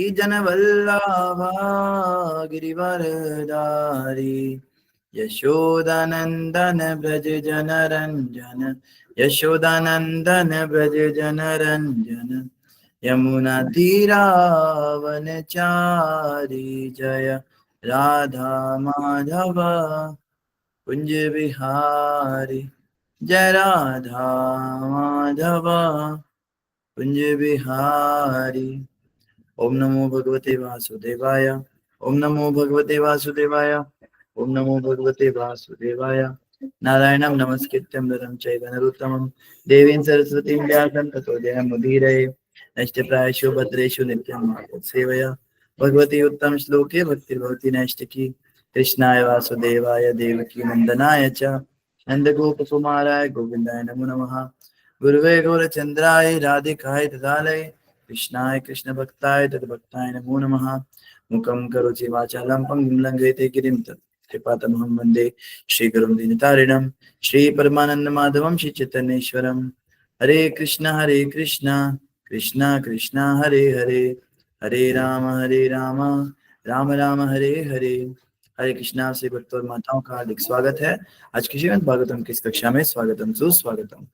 जनवल्लभा गिरिवरधारी यशोदानंदन ब्रज जनरंजन यशोदानंदन ब्रज जनरंजन यमुना तीरावनचारी जय राधा माधव कुंज बिहारी जय राधा माधव कुंज बिहारी। ओम नमो भगवते वासुदेवाय। ओम नमो भगवते वासुदेवाय। ओम नमो भगवते वासुदेवाय। नारायणं नमस्कृत्यं नरं चैव नरोत्तमं देवीं सरस्वतीं व्यासं ततो जयमुदीरये नैष्टप्रायेषु भद्रेषु नित्यं मां सेवया भगवती उत्तम श्लोके भक्तिर्भवति नैष्टिकी। कृष्णाय वासुदेवाय देवकी नंदनाय च नंदगोपकुमाराय गोविन्दाय नमो नमः। गुरुवे गौरचन्द्राय राधिकाय तदालये कृष्णाय कृष्ण भक्ताय तद्भक्ताय नमो नमः। मुखं करोति वाचालं पङ्गुं लङ्घयते गिरिं कृपातमहं वन्दे श्रीगुरुं दीनतारिणं श्रीपरमानन्दमाधवं श्रीचैतन्येश्वरं। हरे कृष्ण कृष्ण कृष्ण हरे हरे हरे राम राम राम हरे हरे। हरे कृष्णा से भक्तों और माताओं का हार्दिक स्वागत है। आज की श्रीमद् भागवतम की इस कक्षा में स्वागतम सुस्वागतम।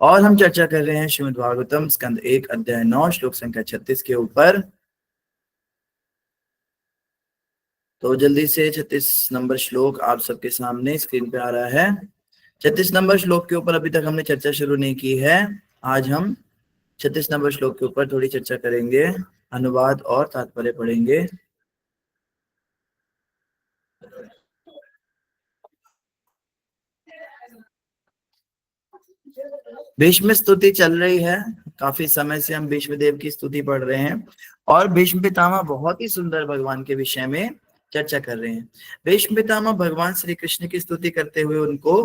और हम चर्चा कर रहे हैं श्रीमद् भागवतम स्कंद 1 अध्याय 9 श्लोक संख्या 36 के ऊपर। तो जल्दी से 36 नंबर श्लोक आप सबके सामने स्क्रीन पे आ रहा है। 36 नंबर श्लोक के ऊपर अभी तक हमने चर्चा शुरू नहीं की है। आज हम 36 नंबर श्लोक के ऊपर थोड़ी चर्चा करेंगे, अनुवाद और तात्पर्य पढ़ेंगे। भीष्म स्तुति चल रही है, काफी समय से हम भीष्म देव की स्तुति पढ़ रहे हैं और भीष्म पितामह बहुत ही सुंदर भगवान के विषय में चर्चा कर रहे हैं। भीष्म पितामह भगवान श्री कृष्ण की स्तुति करते हुए उनको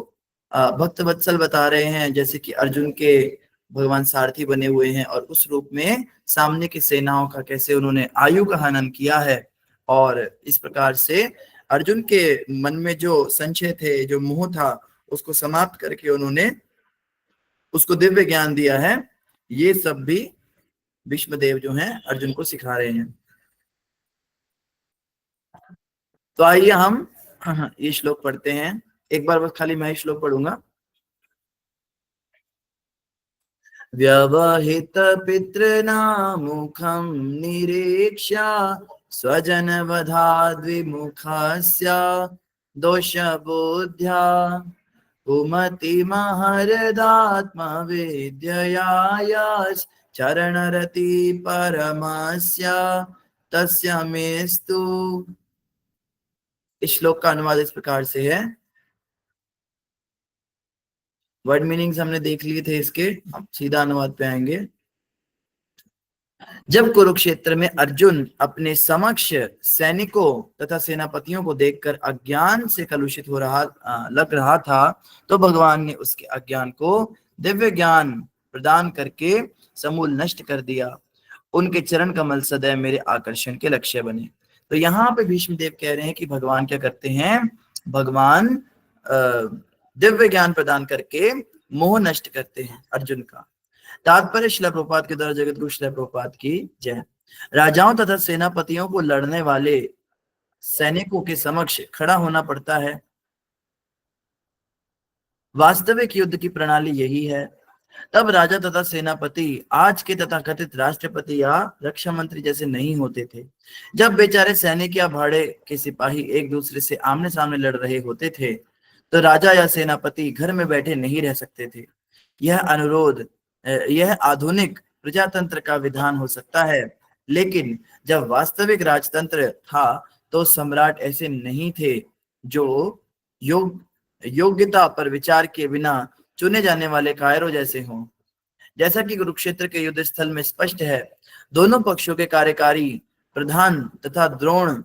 भक्त वत्सल बता रहे हैं, जैसे कि अर्जुन के भगवान सारथी बने हुए हैं और उस रूप में सामने की सेनाओं का कैसे उन्होंने आयु का हनन किया है और इस प्रकार से अर्जुन के मन में जो संशय थे, जो मोह था, उसको समाप्त करके उन्होंने उसको दिव्य ज्ञान दिया है। ये सब भी भीष्मदेव जो हैं अर्जुन को सिखा रहे हैं। तो आइए हम ये श्लोक पढ़ते हैं। एक बार बस खाली मैं श्लोक पढ़ूंगा। व्यवहित पितृनामुखं निरीक्ष्य स्वजन वधाद्विमुखस्य दोष बुद्ध्या कुमति महर्दात्मविद्यया चरणरति परमस्य तस्य मेस्तु। इस श्लोक का अनुवाद इस प्रकार से है। वर्ड मीनिंग्स हमने देख लिए थे इसके, अब सीधा अनुवाद पे आएंगे। जब कुरुक्षेत्र में अर्जुन अपने समक्ष सैनिकों तथा सेनापतियों को देखकर अज्ञान से कलुषित हो रहा लग रहा था, तो भगवान ने उसके अज्ञान को दिव्य ज्ञान प्रदान करके समूल नष्ट कर दिया। उनके चरण कमल सदैव मेरे आकर्षण के लक्ष्य बने। तो यहाँ पे भीष्मदेव कह रहे हैं कि भगवान क्या करते हैं, भगवान दिव्य ज्ञान प्रदान करके मोह नष्ट करते हैं अर्जुन का। तात्पर्य शिला प्रभुपाद के द्वारा जगत गुरु शिला प्रभुपाद की जय। राजाओं तथा सेनापतियों को लड़ने वाले सैनिकों के समक्ष खड़ा होना पड़ता है। वास्तविक युद्ध की प्रणाली यही है। तब राजा तथा सेनापति आज के तथा कथित राष्ट्रपति या रक्षा मंत्री जैसे नहीं होते थे। जब बेचारे सैनिक या भाड़े के सिपाही एक दूसरे से आमने सामने लड़ रहे होते थे, तो राजा या सेनापति घर में बैठे नहीं रह सकते थे। यह आधुनिक प्रजातंत्र का विधान हो सकता है, लेकिन जब वास्तविक राजतंत्र था तो सम्राट ऐसे नहीं थे जो योग्यता पर विचार किए बिना चुने जाने वाले कायरों जैसे हों। जैसा कि कुरुक्षेत्र के युद्ध स्थल में स्पष्ट है, दोनों पक्षों के कार्यकारी प्रधान तथा द्रोण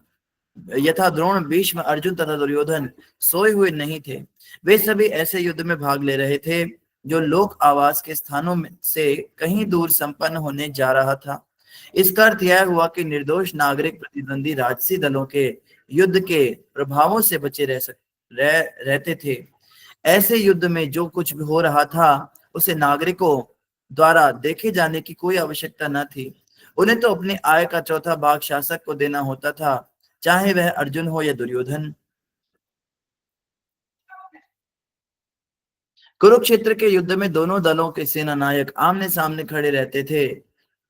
भीष्म अर्जुन तथा दुर्योधन सोए हुए नहीं थे। वे सभी ऐसे युद्ध में भाग ले रहे थे जो लोक आवास के स्थानों में से कहीं दूर संपन्न होने जा रहा था। इसका अर्थ यह हुआ कि निर्दोष नागरिक प्रतिद्वंदी राजसी दलों के युद्ध के प्रभावों से बचे रहते थे। ऐसे युद्ध में जो कुछ भी हो रहा था उसे नागरिकों द्वारा देखे जाने की कोई आवश्यकता न थी। उन्हें तो अपनी आय का चौथा भाग शासक को देना होता था, चाहे वह अर्जुन हो या दुर्योधन। कुरुक्षेत्र के युद्ध में दोनों दलों के सेना नायक आमने सामने खड़े रहते थे।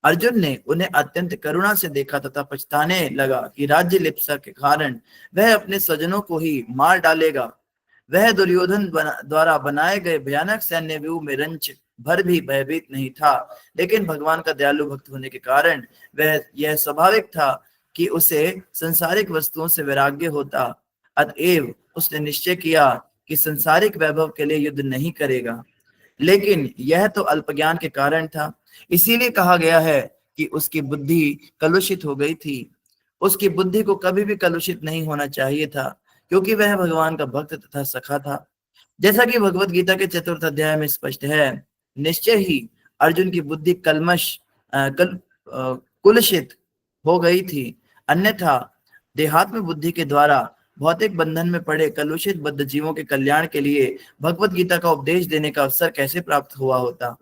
अर्जुन ने उन्हें अत्यंत करुणा से देखा तथा पछताने लगा कि राज्य लिप्सा के कारण वह अपने स्वजनों को ही मार डालेगा। वह दुर्योधन द्वारा बनाए गए भयानक सैन्य व्यूह में रंच भर भी भयभीत नहीं था, लेकिन भगवान का दयालु भक्त होने के कारण वह यह स्वाभाविक था कि उसे संसारिक वस्तुओं से वैराग्य होता। अतएव उसने निश्चय किया कि संसारिक वैभव के लिए युद्ध नहीं करेगा। लेकिन यह तो अल्पज्ञान के कारण था। इसीलिए कहा गया है कि उसकी बुद्धि कलुषित हो गई थी। उसकी बुद्धि को कभी भी कलुषित नहीं होना चाहिए था, क्योंकि वह भगवान का भक्त तथा सखा था। जैसा कि भगवत गीता के चतुर्थ अध्याय में स्पष्ट है, निश्चय ही अर्जुन की बुद्धि कुलषित हो गई थी। अन्यथा देहात्म बुद्धि के द्वारा भौतिक बंधन में पड़े कलुषित बद्ध जीवों के कल्याण के लिए भगवत गीता का उपदेश देने का अवसर कैसे प्राप्त हुआ होता।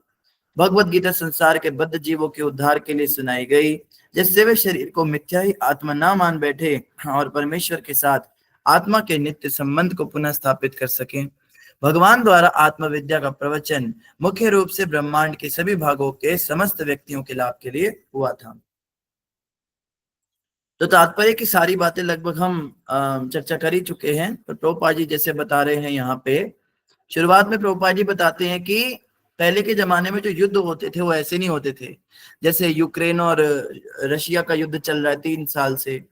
भगवत गीता संसार के बद्ध जीवों के उद्धार के लिए सुनाई गई, जिससे वे शरीर को मिथ्या ही आत्मा ना मान बैठे और परमेश्वर के साथ आत्मा के नित्य संबंध को पुनः स्थापित कर सकें। भगवान द्वारा आत्मविद्या का प्रवचन मुख्य रूप से ब्रह्मांड के सभी भागों के समस्त व्यक्तियों के लाभ के लिए हुआ था। तो तात्पर्य की सारी बातें लगभग हम चर्चा कर ही चुके हैं। तो प्रभुपाद जी जैसे बता रहे हैं यहाँ पे, शुरुआत में प्रभुपाद जी बताते हैं कि पहले के जमाने में जो युद्ध होते थे वो ऐसे नहीं होते थे। जैसे यूक्रेन और रशिया का युद्ध चल रहा है 3 साल से,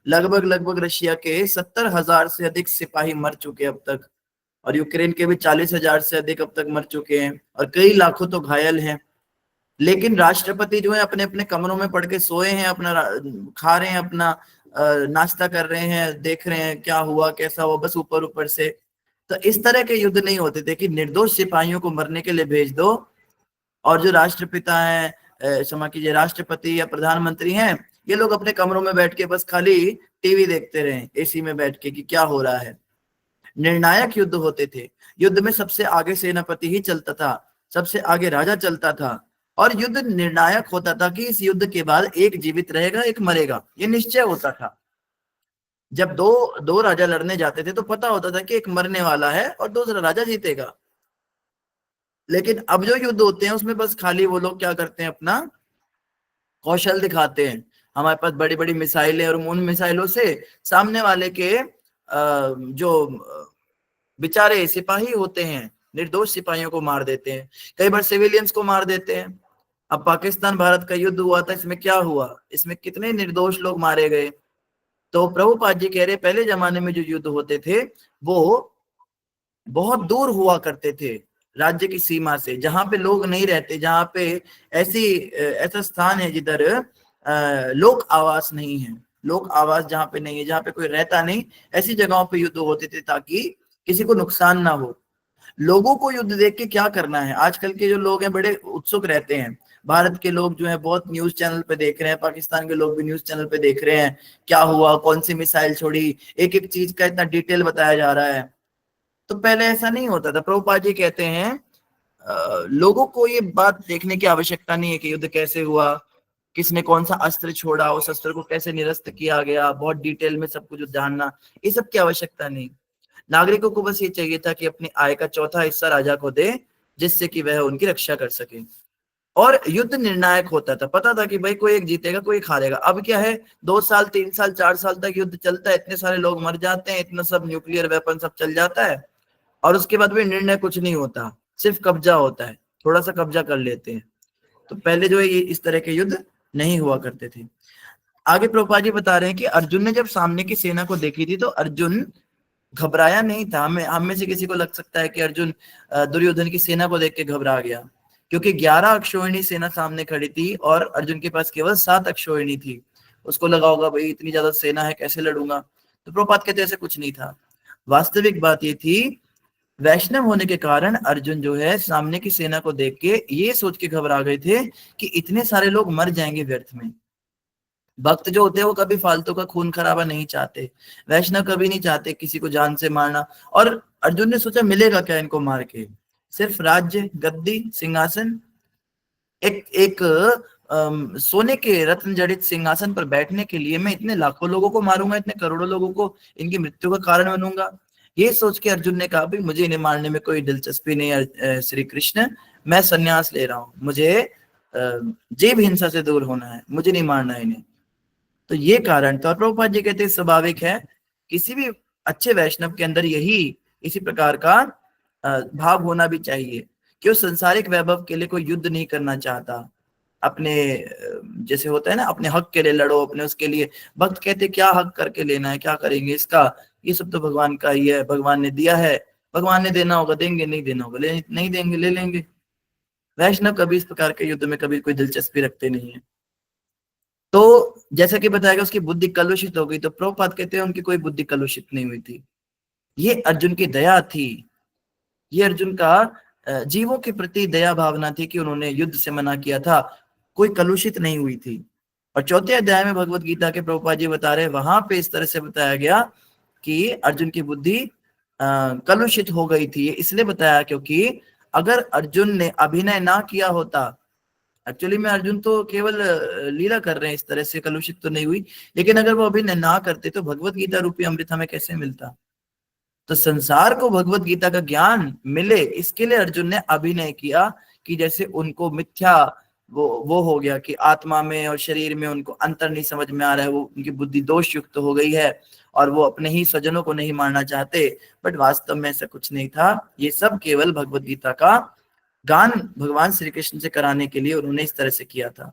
लगभग लगभग रशिया के 70,000 से अधिक सिपाही मर चुके अब तक, और यूक्रेन के भी 40,000 से अधिक अब तक मर चुके हैं, और कई लाखों तो घायल हैं। लेकिन राष्ट्रपति जो है अपने अपने कमरों में पड़ के सोए हैं, अपना खा रहे हैं, अपना नाश्ता कर रहे हैं, देख रहे हैं क्या हुआ कैसा हुआ, बस ऊपर ऊपर से। तो इस तरह के युद्ध नहीं होते थे कि निर्दोष सिपाहियों को मरने के लिए भेज दो, और जो राष्ट्रपिता है, क्षमा कीजिए, राष्ट्रपति या प्रधानमंत्री हैं, ये लोग अपने कमरों में बैठ के बस खाली टीवी देखते रहे एसी में बैठ के कि क्या हो रहा है। निर्णायक युद्ध होते थे। युद्ध में सबसे आगे सेनापति ही चलता था, सबसे आगे राजा चलता था, और युद्ध निर्णायक होता था कि इस युद्ध के बाद एक जीवित रहेगा एक मरेगा, ये निश्चय होता था। जब दो दो राजा लड़ने जाते थे तो पता होता था कि एक मरने वाला है और दूसरा राजा जीतेगा। लेकिन अब जो युद्ध होते हैं उसमें बस खाली वो लोग क्या करते हैं, अपना कौशल दिखाते हैं। हमारे पास बड़ी बड़ी मिसाइलें, और उन मिसाइलों से सामने वाले के जो बेचारे सिपाही होते हैं, निर्दोष सिपाहियों को मार देते हैं, कई बार सिविलियंस को मार देते हैं। अब पाकिस्तान भारत का युद्ध हुआ था, इसमें क्या हुआ, इसमें कितने निर्दोष लोग मारे गए। तो प्रभुपाद जी कह रहे पहले जमाने में जो युद्ध होते थे वो बहुत दूर हुआ करते थे राज्य की सीमा से, जहां पे लोग नहीं रहते, जहां पे ऐसा स्थान है जिधर लोक आवास नहीं है, लोक आवास जहां पे नहीं है, जहां पे कोई रहता नहीं, ऐसी जगहों पे युद्ध होते थे ताकि किसी को नुकसान ना हो। लोगों को युद्ध देख के क्या करना है, आजकल के जो लोग हैं बड़े उत्सुक रहते हैं। भारत के लोग जो है बहुत न्यूज चैनल पे देख रहे हैं, पाकिस्तान के लोग भी न्यूज चैनल पे देख रहे हैं क्या हुआ, कौन सी मिसाइल छोड़ी, एक एक चीज का इतना डिटेल बताया जा रहा है। तो पहले ऐसा नहीं होता था। प्रभुपाद जी कहते हैं लोगों को ये बात देखने की आवश्यकता नहीं है कि युद्ध कैसे हुआ, किसने कौन सा अस्त्र छोड़ा, उस अस्त्र को कैसे निरस्त किया गया, बहुत डिटेल में सब कुछ जानना, ये सब की आवश्यकता नहीं। नागरिकों को बस ये चाहिए था कि अपनी आय का चौथा हिस्सा राजा को दे, जिससे कि वह उनकी रक्षा कर सके। और युद्ध निर्णायक होता था, पता था कि भाई कोई एक जीतेगा कोई एक हारेगा। अब क्या है, 2 साल 3 साल 4 साल तक युद्ध चलता है, इतने सारे लोग मर जाते हैं, इतना सब न्यूक्लियर वेपन सब चल जाता है, और उसके बाद भी निर्णय कुछ नहीं होता, सिर्फ कब्जा होता है, थोड़ा सा कब्जा कर लेते हैं। तो पहले जो है ये इस तरह के युद्ध नहीं हुआ करते थे। आगे प्रभुपाद जी बता रहे हैं कि अर्जुन ने जब सामने की सेना को देखी थी तो अर्जुन घबराया नहीं था। हम में से किसी को लग सकता है कि अर्जुन दुर्योधन की सेना को देख के घबरा गया, क्योंकि 11 अक्षौहिणी सेना सामने खड़ी थी और अर्जुन के पास केवल 7 अक्षौहिणी थी। उसको लगा होगा भाई इतनी ज्यादा सेना है कैसे लड़ूंगा, तो प्रभुपाद कहते ऐसे कुछ नहीं था। वास्तविक बात ये थी, वैष्णव होने के कारण अर्जुन जो है सामने की सेना को देख के ये सोच के घबरा गए थे कि इतने सारे लोग मर जाएंगे व्यर्थ में। भक्त जो होते हैं वो कभी फालतू का खून खराबा नहीं चाहते, वैष्णव कभी नहीं चाहते किसी को जान से मारना। और अर्जुन ने सोचा मिलेगा क्या इनको मार के, सिर्फ राज्य, गद्दी, सिंहासन, एक एक सोने के रत्न जड़ित सिंहासन पर बैठने के लिए मैं इतने लाखों लोगों को मारूंगा, इतने करोड़ों लोगों को इनकी मृत्यु का कारण बनूंगा। ये सोच के अर्जुन ने कहा, भाई मुझे इन्हें मारने में कोई दिलचस्पी नहीं है श्री कृष्ण, मैं संन्यास ले रहा हूं, मुझे जीव हिंसा से दूर होना है, मुझे नहीं मारना है इन्हें। तो ये कारण था। और प्रभुपाद जी कहते हैं स्वाभाविक है, किसी भी अच्छे वैष्णव के अंदर यही इसी प्रकार का भाव होना भी चाहिए कि वो संसारिक वैभव के लिए कोई युद्ध नहीं करना चाहता। अपने जैसे होता है ना, अपने हक के लिए लड़ो, अपने उसके लिए। भक्त कहते क्या हक करके लेना है, क्या करेंगे इसका, ये सब तो भगवान का ही है, भगवान ने दिया है, भगवान ने देना होगा देंगे, नहीं देना होगा नहीं देंगे, ले लेंगे। वैष्णव कभी इस प्रकार के युद्ध में कभी कोई दिलचस्पी रखते नहीं है। तो जैसा कि बताया उसकी बुद्धि कलुषित हो गई, तो प्रभुपाद कहते हैं उनकी कोई बुद्धि कलुषित नहीं हुई थी। ये अर्जुन की दया थी, ये अर्जुन का जीवों के प्रति दया भावना थी कि उन्होंने युद्ध से मना किया था, कोई कलुषित नहीं हुई थी। और चौथे अध्याय में भगवत गीता के प्रभुपाद जी बता रहे, वहां पे इस तरह से बताया गया कि अर्जुन की बुद्धि कलुषित हो गई थी। इसलिए बताया क्योंकि अगर अर्जुन ने अभिनय ना किया होता, एक्चुअली में अर्जुन तो केवल लीला कर रहे हैं, इस तरह से कलुषित तो नहीं हुई, लेकिन अगर वो अभिनय ना करते तो भगवत गीता रूपी अमृत हमें कैसे मिलता। तो संसार को भगवत गीता का ज्ञान मिले, इसके लिए अर्जुन ने अभिनय किया कि जैसे उनको मिथ्या वो हो गया कि आत्मा में और शरीर में उनको अंतर नहीं समझ में आ रहा है, वो उनकी बुद्धि दोष युक्त हो गई है और वो अपने ही स्वजनों को नहीं मारना चाहते। बट वास्तव में ऐसा कुछ नहीं था, ये सब केवल भगवत गीता का गान भगवान श्री कृष्ण से कराने के लिए उन्होंने इस तरह से किया था।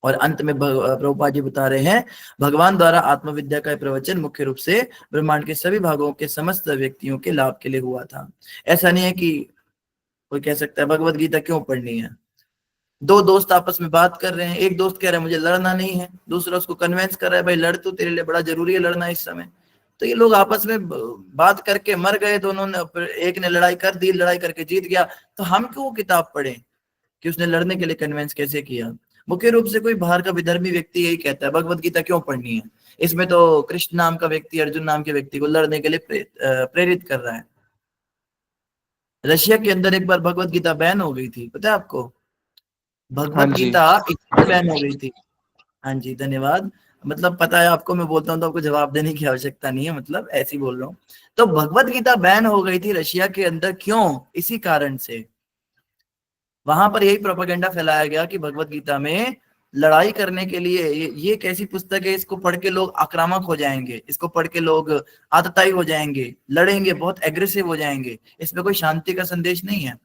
और अंत में प्रभुपाद जी बता रहे हैं, भगवान द्वारा आत्मविद्या का प्रवचन मुख्य रूप से ब्रह्मांड के सभी भागों के समस्त व्यक्तियों के लाभ के लिए हुआ था। ऐसा नहीं है कि कोई कह सकता है भगवत गीता क्यों पढ़नी है। दो दोस्त आपस में बात कर रहे हैं, एक दोस्त कह रहा है मुझे लड़ना नहीं है, दूसरा उसको कन्विंस कर रहा है भाई लड़, तू, तेरे लिए बड़ा जरूरी है लड़ना इस समय। तो ये लोग आपस में बात करके मर गए दोनों ने, एक ने लड़ाई कर दी, लड़ाई करके जीत गया, तो हम क्यों किताब पढ़ें कि उसने लड़ने के लिए कन्विंस कैसे किया। मुख्य रूप से कोई बाहर का विधर्मी व्यक्ति यही कहता है भगवत गीता क्यों पढ़नी है, इसमें तो कृष्ण नाम का व्यक्ति अर्जुन नाम के व्यक्ति को लड़ने के लिए प्रेरित कर रहा है। रशिया के अंदर एक बार भगवत गीता बैन हो गई थी, पता है आपको। हाँ भगवत जी। गीता इसलिए बैन हो गई थी। हाँ जी धन्यवाद। मतलब पता है आपको, मैं बोलता हूँ तो आपको जवाब देने की आवश्यकता नहीं है, मतलब ऐसे ही बोल रहा हूँ। तो भगवत गीता बैन हो गई थी रशिया के अंदर, क्यों, इसी कारण से। वहां पर यही प्रोपेगेंडा फैलाया गया कि भगवत गीता में लड़ाई करने के लिए, ये एक ऐसी पुस्तक है, इसको पढ़ के लोग आक्रामक हो जाएंगे, इसको पढ़ के लोग आतताई हो जाएंगे, लड़ेंगे, बहुत एग्रेसिव हो जाएंगे, इसमें कोई शांति का संदेश नहीं है।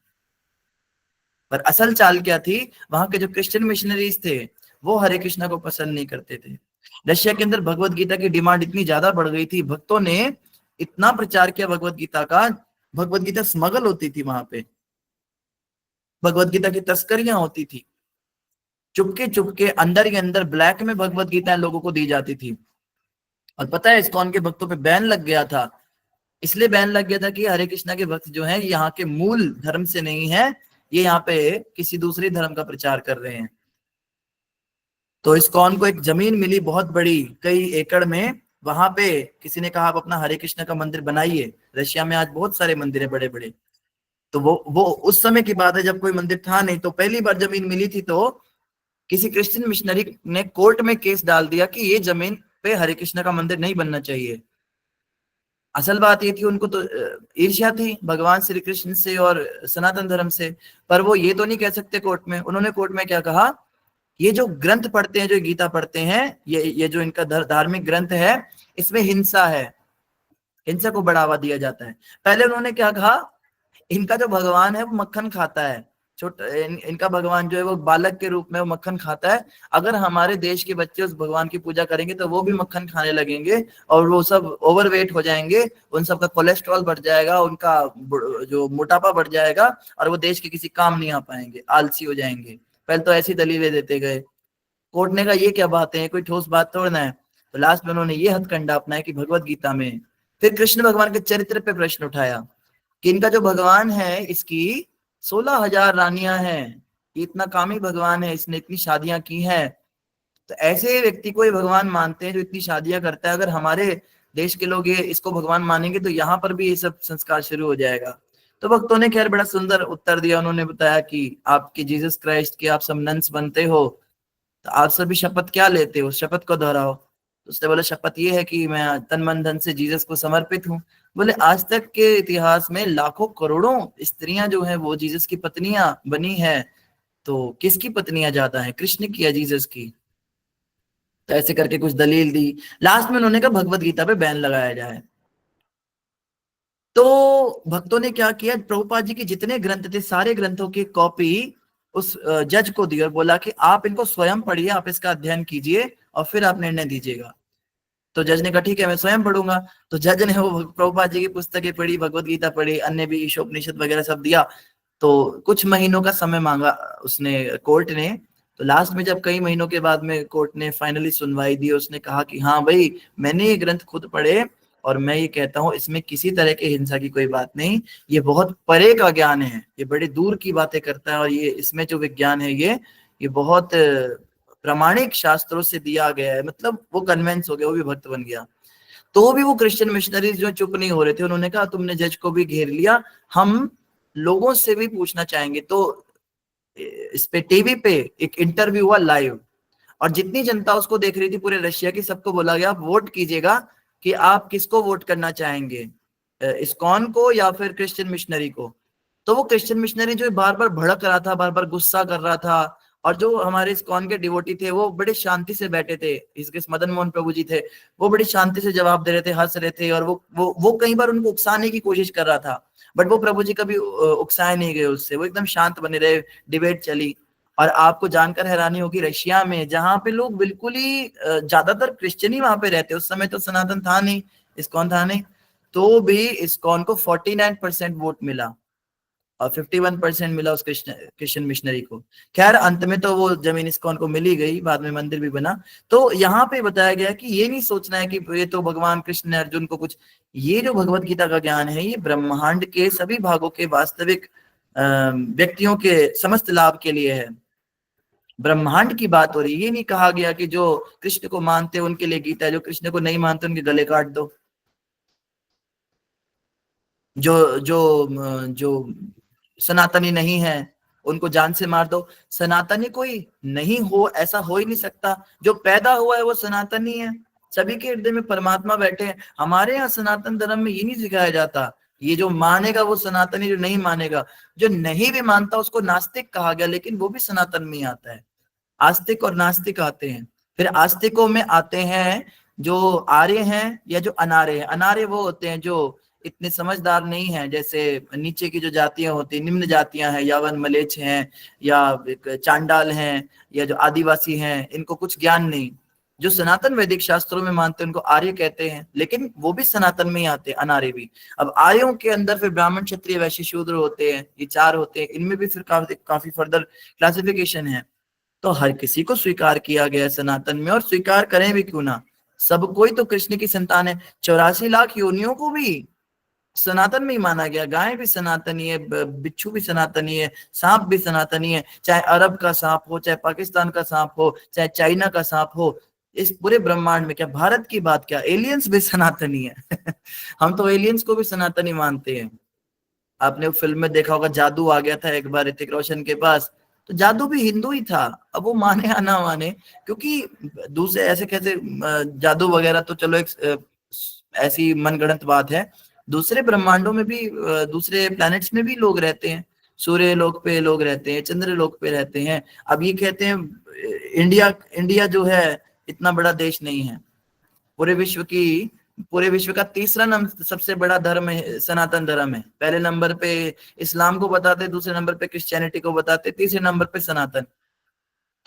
पर असल चाल क्या थी, वहां के जो क्रिश्चियन मिशनरीज थे वो हरे कृष्णा को पसंद नहीं करते थे। रशिया के अंदर भगवत गीता की डिमांड इतनी ज्यादा बढ़ गई थी, भक्तों ने इतना प्रचार किया भगवत गीता का, भगवत गीता स्मगल होती थी वहां पे, भगवत गीता की तस्करियां होती थी, चुपके चुपके अंदर ही अंदर ब्लैक में भगवत गीता लोगों को दी जाती थी। और पता है इस्कॉन के भक्तों पे बैन लग गया था, इसलिए बैन लग गया था कि हरे कृष्णा के भक्त जो हैं यहाँ के मूल धर्म से नहीं है, ये यहाँ पे किसी दूसरे धर्म का प्रचार कर रहे हैं। तो इस्कॉन को एक जमीन मिली बहुत बड़ी, कई एकड़ में, वहां पे किसी ने कहा आप अपना हरे कृष्ण का मंदिर बनाइए। रशिया में आज बहुत सारे मंदिर है बड़े बड़े। तो वो उस समय की बात है जब कोई मंदिर था नहीं, तो पहली बार जमीन मिली थी, तो किसी क्रिश्चियन मिशनरी ने कोर्ट में केस डाल दिया कि ये जमीन पे हरे कृष्ण का मंदिर नहीं बनना चाहिए। असल बात ये थी, उनको तो ईर्ष्या थी भगवान श्री कृष्ण से और सनातन धर्म से। पर वो ये तो नहीं कह सकते कोर्ट में, उन्होंने कोर्ट में क्या कहा, ये जो ग्रंथ पढ़ते हैं, जो गीता पढ़ते हैं, ये जो इनका धार्मिक ग्रंथ है, इसमें हिंसा है, हिंसा को बढ़ावा दिया जाता है। पहले उन्होंने क्या कहा, इनका जो भगवान है वो मक्खन खाता है, इनका भगवान जो है वो बालक के रूप में वो मक्खन खाता है, अगर हमारे देश के बच्चे उस भगवान की पूजा करेंगे तो वो भी मक्खन खाने लगेंगे और वो सब ओवरवेट हो जाएंगे, उन सबका कोलेस्ट्रॉल बढ़ जाएगा, उनका जो मोटापा बढ़ जाएगा और वो देश के किसी काम नहीं आ पाएंगे, आलसी हो जाएंगे। पहले तो ऐसी दलीलें देते गए। कोर्ट ने कहा ये क्या बात है, कोई ठोस बात थोड़ा है। तो लास्ट में उन्होंने ये हथकंडा अपनाया कि भगवत गीता में फिर कृष्ण भगवान के चरित्र पे प्रश्न उठाया कि इनका जो भगवान है इसकी 16,000 रानियां हैं, ये इतना कामी भगवान है, इसने इतनी शादियां की हैं। तो ऐसे व्यक्ति को ये भगवान मानते हैं जो इतनी शादियां करता है, अगर हमारे देश के लोग ये इसको भगवान मानेंगे तो यहाँ पर भी ये सब संस्कार शुरू हो जाएगा। तो भक्तों ने खैर बड़ा सुंदर उत्तर दिया। उन्होंने बताया कि आपके जीसस क्राइस्ट के आप सब नंस बनते हो, तो आप सभी शपथ क्या लेते हो, शपथ को दोहराओ। तो उसने बोला शपथ ये है कि मैं तन मन धन से जीसस को समर्पित हूँ। बोले आज तक के इतिहास में लाखों करोड़ों स्त्रियां जो है वो जीसस की पत्नियां बनी है, तो किसकी पत्नियां ज्यादा है, कृष्ण की या जीसस की। तो ऐसे करके कुछ दलील दी। लास्ट में उन्होंने कहा भगवत गीता पे बैन लगाया जाए। तो भक्तों ने क्या किया, प्रभुपाद जी के जितने ग्रंथ थे सारे ग्रंथों की कॉपी उस जज को दी और बोला कि आप इनको स्वयं पढ़िए, आप इसका अध्ययन कीजिए और फिर आप निर्णय दीजिएगा। तो जज ने कहा ठीक है मैं स्वयं पढ़ूंगा। तो जज ने वो प्रभुपाद जी की पुस्तकें पढ़ी, भगवत गीता पढ़ी, अन्य भी ईशोपनिषद वगैरह सब दिया। तो कुछ महीनों का समय मांगा उसने, कोर्ट ने। तो लास्ट में जब कई महीनों के बाद में कोर्ट ने फाइनली सुनवाई दी, उसने कहा कि हाँ भाई मैंने ये ग्रंथ खुद पढ़े और मैं ये कहता हूँ इसमें किसी तरह की हिंसा की कोई बात नहीं, ये बहुत परे का ज्ञान है, ये बड़े दूर की बातें करता है और ये इसमें जो विज्ञान है ये बहुत प्रामाणिक शास्त्रों से दिया गया है। मतलब वो कन्वेंस हो गया, वो भी भक्त बन गया। तो भी वो क्रिश्चियन मिशनरीज जो चुप नहीं हो रहे थे, उन्होंने कहा तुमने जज को भी घेर लिया, हम लोगों से भी पूछना चाहेंगे। तो इस पे टीवी पे एक इंटरव्यू हुआ लाइव, और जितनी जनता उसको देख रही थी पूरे रशिया की, सबको बोला गया आप वोट कीजिएगा कि आप किसको वोट करना चाहेंगे, इस्कॉन को या फिर क्रिश्चियन मिशनरी को। तो वो क्रिश्चियन मिशनरी जो बार बार भड़क रहा था, बार बार गुस्सा कर रहा था, और जो हमारे इस्कॉन के डिवोटी थे वो बड़े शांति से बैठे थे, इसके मदन मोहन प्रभु जी थे, वो बड़ी शांति से जवाब दे रहे थे, हंस रहे थे, और वो कई बार उनको उकसाने की कोशिश कर रहा था, बट वो प्रभु जी कभी उकसाए नहीं गए उससे, वो एकदम शांत बने रहे, डिबेट चली। और आपको जानकर हैरानी होगी, रशिया में जहां पे लोग बिल्कुल ही ज्यादातर क्रिश्चियन ही वहां पे रहते, उस समय तो सनातन था नहीं, इस्कॉन था नहीं, तो भी इस्कॉन को 49% वोट मिला और 51% मिला उस क्रिश्चियन मिशनरी को। खैर अंत में तो वो जमीन इस्कॉन को मिल ही गई, बाद में मंदिर भी बना। तो यहाँ पे बताया गया कि ये नहीं सोचना है कि ये तो भगवान कृष्ण ने अर्जुन को कुछ, ये जो भगवत गीता का ज्ञान है ये ब्रह्मांड के सभी भागों के वास्तविक व्यक्तियों के समस्त लाभ के लिए है। ब्रह्मांड की बात हो रही है, ये नहीं कहा गया कि जो कृष्ण को मानते हैं उनके लिए गीता है, जो कृष्ण को नहीं मानते उनके गले काट दो, जो जो जो सनातनी नहीं है उनको जान से मार दो। सनातनी कोई नहीं हो, ऐसा हो ही नहीं सकता, जो पैदा हुआ है वो सनातनी है, सभी के हृदय में परमात्मा बैठे हैं। हमारे यहाँ सनातन धर्म में ये नहीं सिखाया जाता, ये जो मानेगा वो सनातनी, जो नहीं मानेगा, जो नहीं भी मानता उसको नास्तिक कहा गया, लेकिन वो भी सनातन में ही आता है। आस्तिक और नास्तिक आते हैं, फिर आस्तिकों में आते हैं जो आर्य हैं या जो अनार्य हैं। अनार्य वो होते हैं जो इतने समझदार नहीं हैं, जैसे नीचे की जो जातियां होती हैं, निम्न जातियां हैं, यावन मलेच्छ हैं या चांडाल हैं या जो आदिवासी हैं, इनको कुछ ज्ञान नहीं। जो सनातन वैदिक शास्त्रों में मानते हैं उनको आर्य कहते हैं, लेकिन वो भी सनातन में ही आते हैं, अनार्य भी। अब आर्यों के अंदर फिर ब्राह्मण क्षत्रिय वैश्य शूद्र होते हैं, ये चार होते हैं, इनमें भी फिर काफी फर्दर क्लासिफिकेशन है। तो हर किसी को स्वीकार किया गया है सनातन में, और स्वीकार करें भी क्यों ना, सब कोई तो कृष्ण की संतान है। 84 लाख योनियों को भी सनातन में ही माना गया, गाय भी सनातनी है, बिच्छू भी सनातनी है, सांप भी सनातनी है, चाहे अरब का सांप हो, चाहे पाकिस्तान का सांप हो, चाहे चाइना का सांप हो, इस पूरे ब्रह्मांड में, क्या भारत की बात, क्या एलियंस भी सनातनी है। हम तो एलियंस को भी सनातनी मानते हैं। आपने वो फिल्म में देखा होगा, जादू आ गया था एक बार ऋतिक रोशन के पास, तो जादू भी हिंदू ही था। अब वो माने या ना माने, क्योंकि दूसरे ऐसे कैसे जादू वगैरह तो चलो एक ऐसी मनगढ़ंत बात है, दूसरे ब्रह्मांडों में भी दूसरे प्लैनेट्स में भी लोग रहते हैं, सूर्य लोक पे लोग रहते हैं, चंद्र लोक पे रहते हैं। अब ये कहते हैं इंडिया इंडिया जो है इतना बड़ा देश नहीं है, पूरे विश्व की, पूरे विश्व का तीसरा नंबर सबसे बड़ा धर्म है सनातन धर्म है। पहले नंबर पे इस्लाम को बताते, दूसरे नंबर पे क्रिश्चियनिटी को बताते, तीसरे नंबर पे सनातन।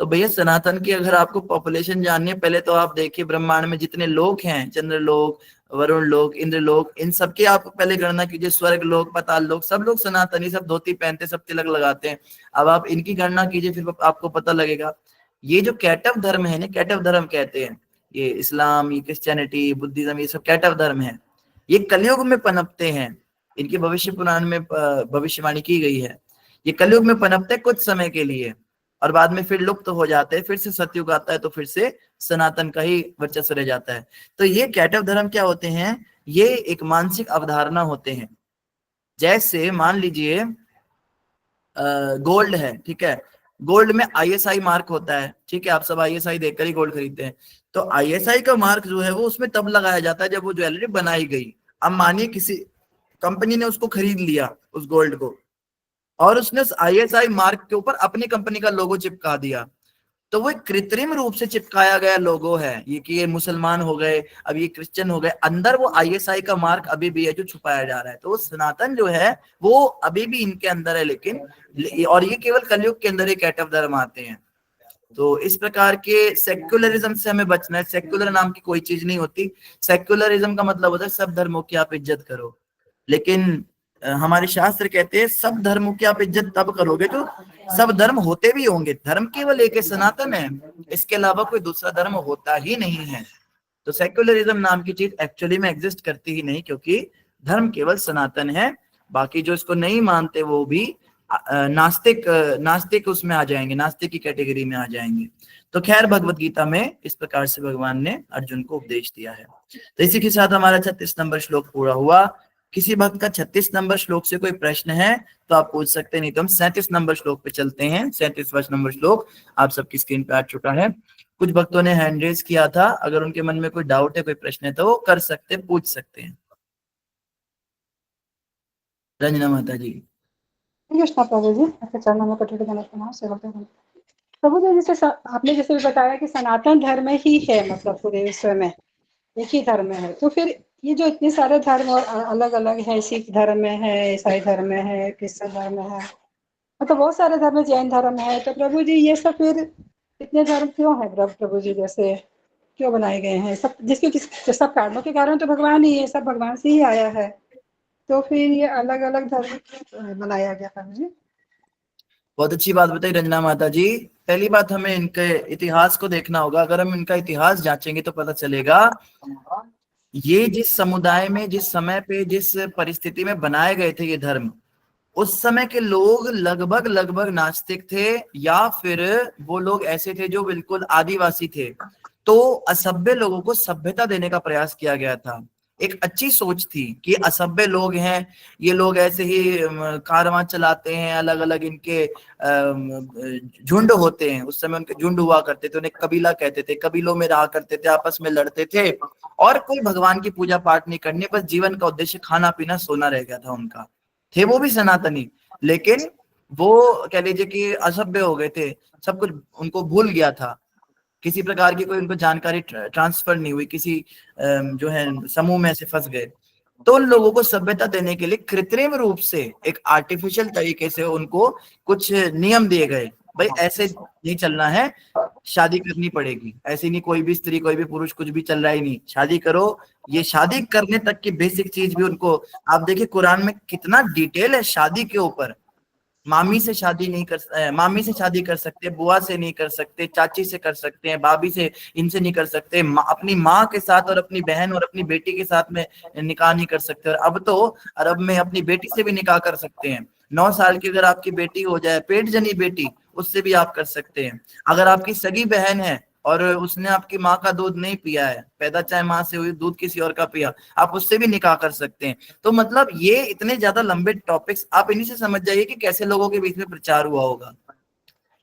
तो भैया सनातन की अगर आपको पॉपुलेशन जाननी है, पहले तो आप देखिए ब्रह्मांड में जितने लोग हैं, चंद्र लोक, वरुण लोक, इंद्र लोक, इन सबकी आप पहले गणना कीजिए, स्वर्ग लोक, पाताल लोक, सब लोग सनातनी, सब धोती पहनते, सब तिलक लगाते हैं। अब आप इनकी गणना कीजिए, फिर आपको पता लगेगा। ये जो कैटव धर्म है ना, कैटव धर्म कहते हैं, ये इस्लाम, ये क्रिश्चियनिटी, बुद्धिज्म, ये सब कैटव धर्म है, ये कलयुग में पनपते हैं। इनकी भविष्य पुराण में भविष्यवाणी की गई है, ये कलयुग में पनपते कुछ समय के लिए और बाद में फिर लुप्त हो जाते हैं, फिर से सतयुग आता है तो फिर से सनातन का ही वर्चस्व रह जाता है। तो ये कैटव धर्म क्या होते हैं, ये एक मानसिक अवधारणा होते हैं। जैसे मान लीजिए गोल्ड है, ठीक है, गोल्ड में आईएसआई मार्क होता है, ठीक है, आप सब आईएसआई देखकर ही गोल्ड खरीदते हैं। तो आईएसआई का मार्क जो है वो उसमें तब लगाया जाता है जब वो ज्वेलरी बनाई गई। अब मानिए किसी कंपनी ने उसको खरीद लिया उस गोल्ड को, और उसने उस आईएसआई मार्क के ऊपर अपनी कंपनी का लोगो चिपका दिया, तो वो एक कृत्रिम रूप से चिपकाया गया लोगो है, ये कि ये मुसलमान हो गए, अब ये क्रिश्चियन हो गए, अंदर वो आईएसआई का मार्क अभी भी है जो छुपाया जा रहा है। तो वो सनातन जो है वो अभी भी इनके अंदर है, लेकिन और ये केवल कलयुग के अंदर ही कैटव धर्म आते हैं। तो इस प्रकार के सेक्युलरिज्म से हमें बचना है। सेक्युलर नाम की कोई चीज नहीं होती। सेक्युलरिज्म का मतलब होता है सब धर्मों की आप इज्जत करो, लेकिन हमारे शास्त्र कहते हैं सब धर्मों की आप इज्जत तब करोगे तो सब धर्म होते भी होंगे, धर्म केवल एक है, सनातन है, इसके अलावा कोई दूसरा धर्म होता ही नहीं है। तो सेक्युलरिज्म नाम की चीज एक्चुअली में एग्जिस्ट करती ही नहीं, क्योंकि धर्म केवल सनातन है। बाकी जो इसको नहीं मानते वो भी नास्तिक नास्तिक उसमें आ जाएंगे, नास्तिक की कैटेगरी में आ जाएंगे। तो खैर भगवत गीता में इस प्रकार से भगवान ने अर्जुन को उपदेश दिया है। तो इसी के साथ हमारा 36 नंबर श्लोक पूरा हुआ। किसी भक्त का 36 नंबर श्लोक से कोई प्रश्न है तो आप पूछ सकते हैं, नहीं तो हम 37 नंबर श्लोक पे चलते हैं। 37वां नंबर श्लोक आप सबकी स्क्रीन पे आ चुका है। कुछ भक्तों ने हैंड रेज किया था, अगर उनके मन में कोई डाउट है, कोई प्रश्न है तो वो कर सकते, पूछ सकते हैं। रंजना माता जी। कृष्णा प्रभु जी, आपके चरणों में कटोरी गणेश प्रणाम सेवा करूँ। प्रभु जी, जैसे आपने जैसे भी बताया कि सनातन धर्म ही है, मतलब पूरे विश्व में एक ही धर्म है, तो फिर ये जो इतने सारे धर्म और अलग अलग है, सिख धर्म में है, ईसाई धर्म में है, क्रिश्चियन धर्म में है, मतलब बहुत सारे धर्म, जैन धर्म है, तो प्रभु जी ये सब फिर इतने धर्म क्यों है प्रभु जी, जैसे क्यों बनाए गए हैं सब, जिसके सब कारणों के कारण तो भगवान ही है, सब भगवान से ही आया है, तो फिर ये अलग अलग धर्म बनाया गया प्रभु जी। बहुत अच्छी बात बताई रंजना माता जी। पहली बात हमें इनके इतिहास को देखना होगा। अगर हम इनका इतिहास जांचेंगे तो पता चलेगा ये जिस समुदाय में, जिस समय पे, जिस परिस्थिति में बनाए गए थे ये धर्म, उस समय के लोग लगभग लगभग नास्तिक थे, या फिर वो लोग ऐसे थे जो बिल्कुल आदिवासी थे। तो असभ्य लोगों को सभ्यता देने का प्रयास किया गया था। एक अच्छी सोच थी कि असभ्य लोग हैं, ये लोग ऐसे ही कारवां चलाते हैं, अलग अलग इनके झुंड होते हैं। उस समय उनके झुंड हुआ करते थे, उन्हें कबीला कहते थे, कबीलों में रहा करते थे, आपस में लड़ते थे, और कोई भगवान की पूजा पाठ नहीं करनी, बस जीवन का उद्देश्य खाना पीना सोना रह गया था उनका। थे वो भी सनातनी, लेकिन वो कह लीजिए कि असभ्य हो गए थे, सब कुछ उनको भूल गया था, किसी प्रकार की कोई उनको जानकारी ट्रांसफर नहीं हुई, किसी जो है समूह में ऐसे फंस गए। तो उन लोगों को सभ्यता देने के लिए कृत्रिम रूप से, एक आर्टिफिशियल तरीके से उनको कुछ नियम दिए गए। भाई ऐसे नहीं चलना है, शादी करनी पड़ेगी, ऐसे नहीं, कोई भी स्त्री कोई भी पुरुष कुछ भी चल रहा ही नहीं, शादी करो। ये शादी करने तक की बेसिक चीज भी उनको, आप देखिए कुरान में कितना डिटेल है शादी के ऊपर। मामी से शादी नहीं कर, मामी से शादी कर सकते, बुआ से नहीं कर सकते, चाची से कर सकते हैं, भाभी से, इनसे नहीं कर सकते, अपनी माँ के साथ और अपनी बहन और अपनी बेटी के साथ में निकाह नहीं कर सकते। और अब तो अरब में अपनी बेटी से भी निकाह कर सकते हैं। 9 साल की अगर आपकी बेटी हो जाए, पेट जनी बेटी, उससे भी आप कर सकते हैं। अगर आपकी सगी बहन है और उसने आपकी माँ का दूध नहीं पिया है, पैदा चाहे माँ से हुई, दूध किसी और का पिया, आप उससे भी निकाह कर सकते हैं। तो मतलब ये इतने ज्यादा लंबे टॉपिक्स, आप इन्हीं से समझ जाइए कि कैसे लोगों के बीच में प्रचार हुआ होगा।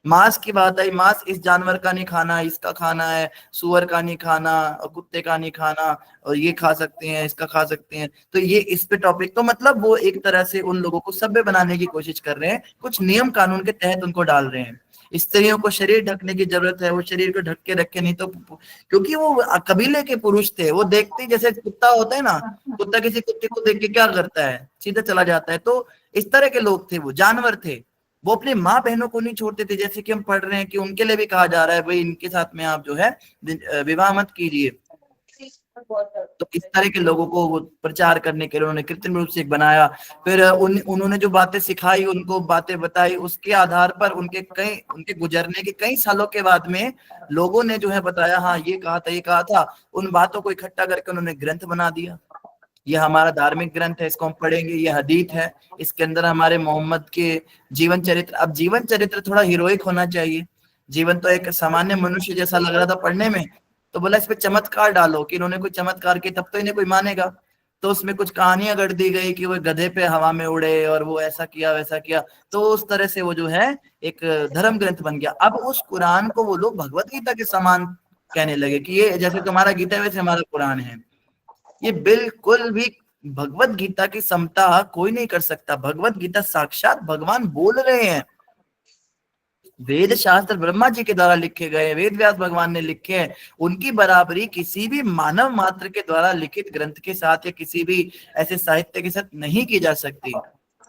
मांस की बात आई, मांस इस जानवर का नहीं खाना, इसका खाना है, सुअर का नहीं खाना, और कुत्ते का नहीं खाना, और ये खा सकते हैं, इसका खा सकते हैं। तो ये इस पे टॉपिक, तो मतलब वो एक तरह से उन लोगों को सभ्य बनाने की कोशिश कर रहे हैं, कुछ नियम कानून के तहत उनको डाल रहे हैं। स्त्रियों को शरीर ढकने की जरूरत है, वो शरीर को ढक के रखे, नहीं तो क्योंकि वो कबीले के पुरुष थे, वो देखते जैसे कुत्ता होता है ना, कुत्ता किसी कुत्ते को देख के क्या करता है, सीधा चला जाता है। तो इस तरह के लोग थे, वो जानवर थे। वो अपने माँ बहनों को नहीं छोड़ते थे, जैसे कि हम पढ़ रहे हैं कि उनके लिए भी कहा जा रहा है भाई इनके साथ में आप जो है विवाह मत कीजिए। तो इस तरह के लोगों को वो प्रचार करने के लिए उन्होंने कृत्रिम रूप से एक बनाया। फिर उन्होंने जो बातें सिखाई, उनको बातें बताई, उसके आधार पर उनके गुजरने के कई सालों के बाद में लोगों ने जो है बताया, हाँ ये कहा था, ये कहा था। उन बातों को इकट्ठा करके उन्होंने ग्रंथ बना दिया। ये हमारा धार्मिक ग्रंथ है, इसको हम पढ़ेंगे, ये हदीत है, इसके अंदर हमारे मोहम्मद के जीवन चरित्र। अब जीवन चरित्र थोड़ा हीरोइक होना चाहिए, जीवन तो एक सामान्य मनुष्य जैसा लग रहा था पढ़ने में, तो बोला इस पे चमत्कार डालो, कि इन्होंने कोई चमत्कार किया तब तो इन्हें कोई मानेगा। तो उसमें कुछ कहानियां गढ़ दी गई कि वो गधे पे हवा में उड़े और वो ऐसा किया वैसा किया, तो उस तरह से वो जो है एक धर्म ग्रंथ बन गया। अब उस कुरान को वो लोग भगवत गीता के समान कहने लगे कि ये जैसे तुम्हारा गीता है वैसे हमारा कुरान है। ये बिल्कुल भी भगवत गीता की समता कोई नहीं कर सकता। भगवत गीता साक्षात भगवान बोल रहे हैं। वेद शास्त्र ब्रह्मा जी के द्वारा लिखे गए, वेद व्यास भगवान ने लिखे हैं, उनकी बराबरी किसी भी मानव मात्र के द्वारा लिखित ग्रंथ के साथ या किसी भी ऐसे साहित्य के साथ नहीं की जा सकती।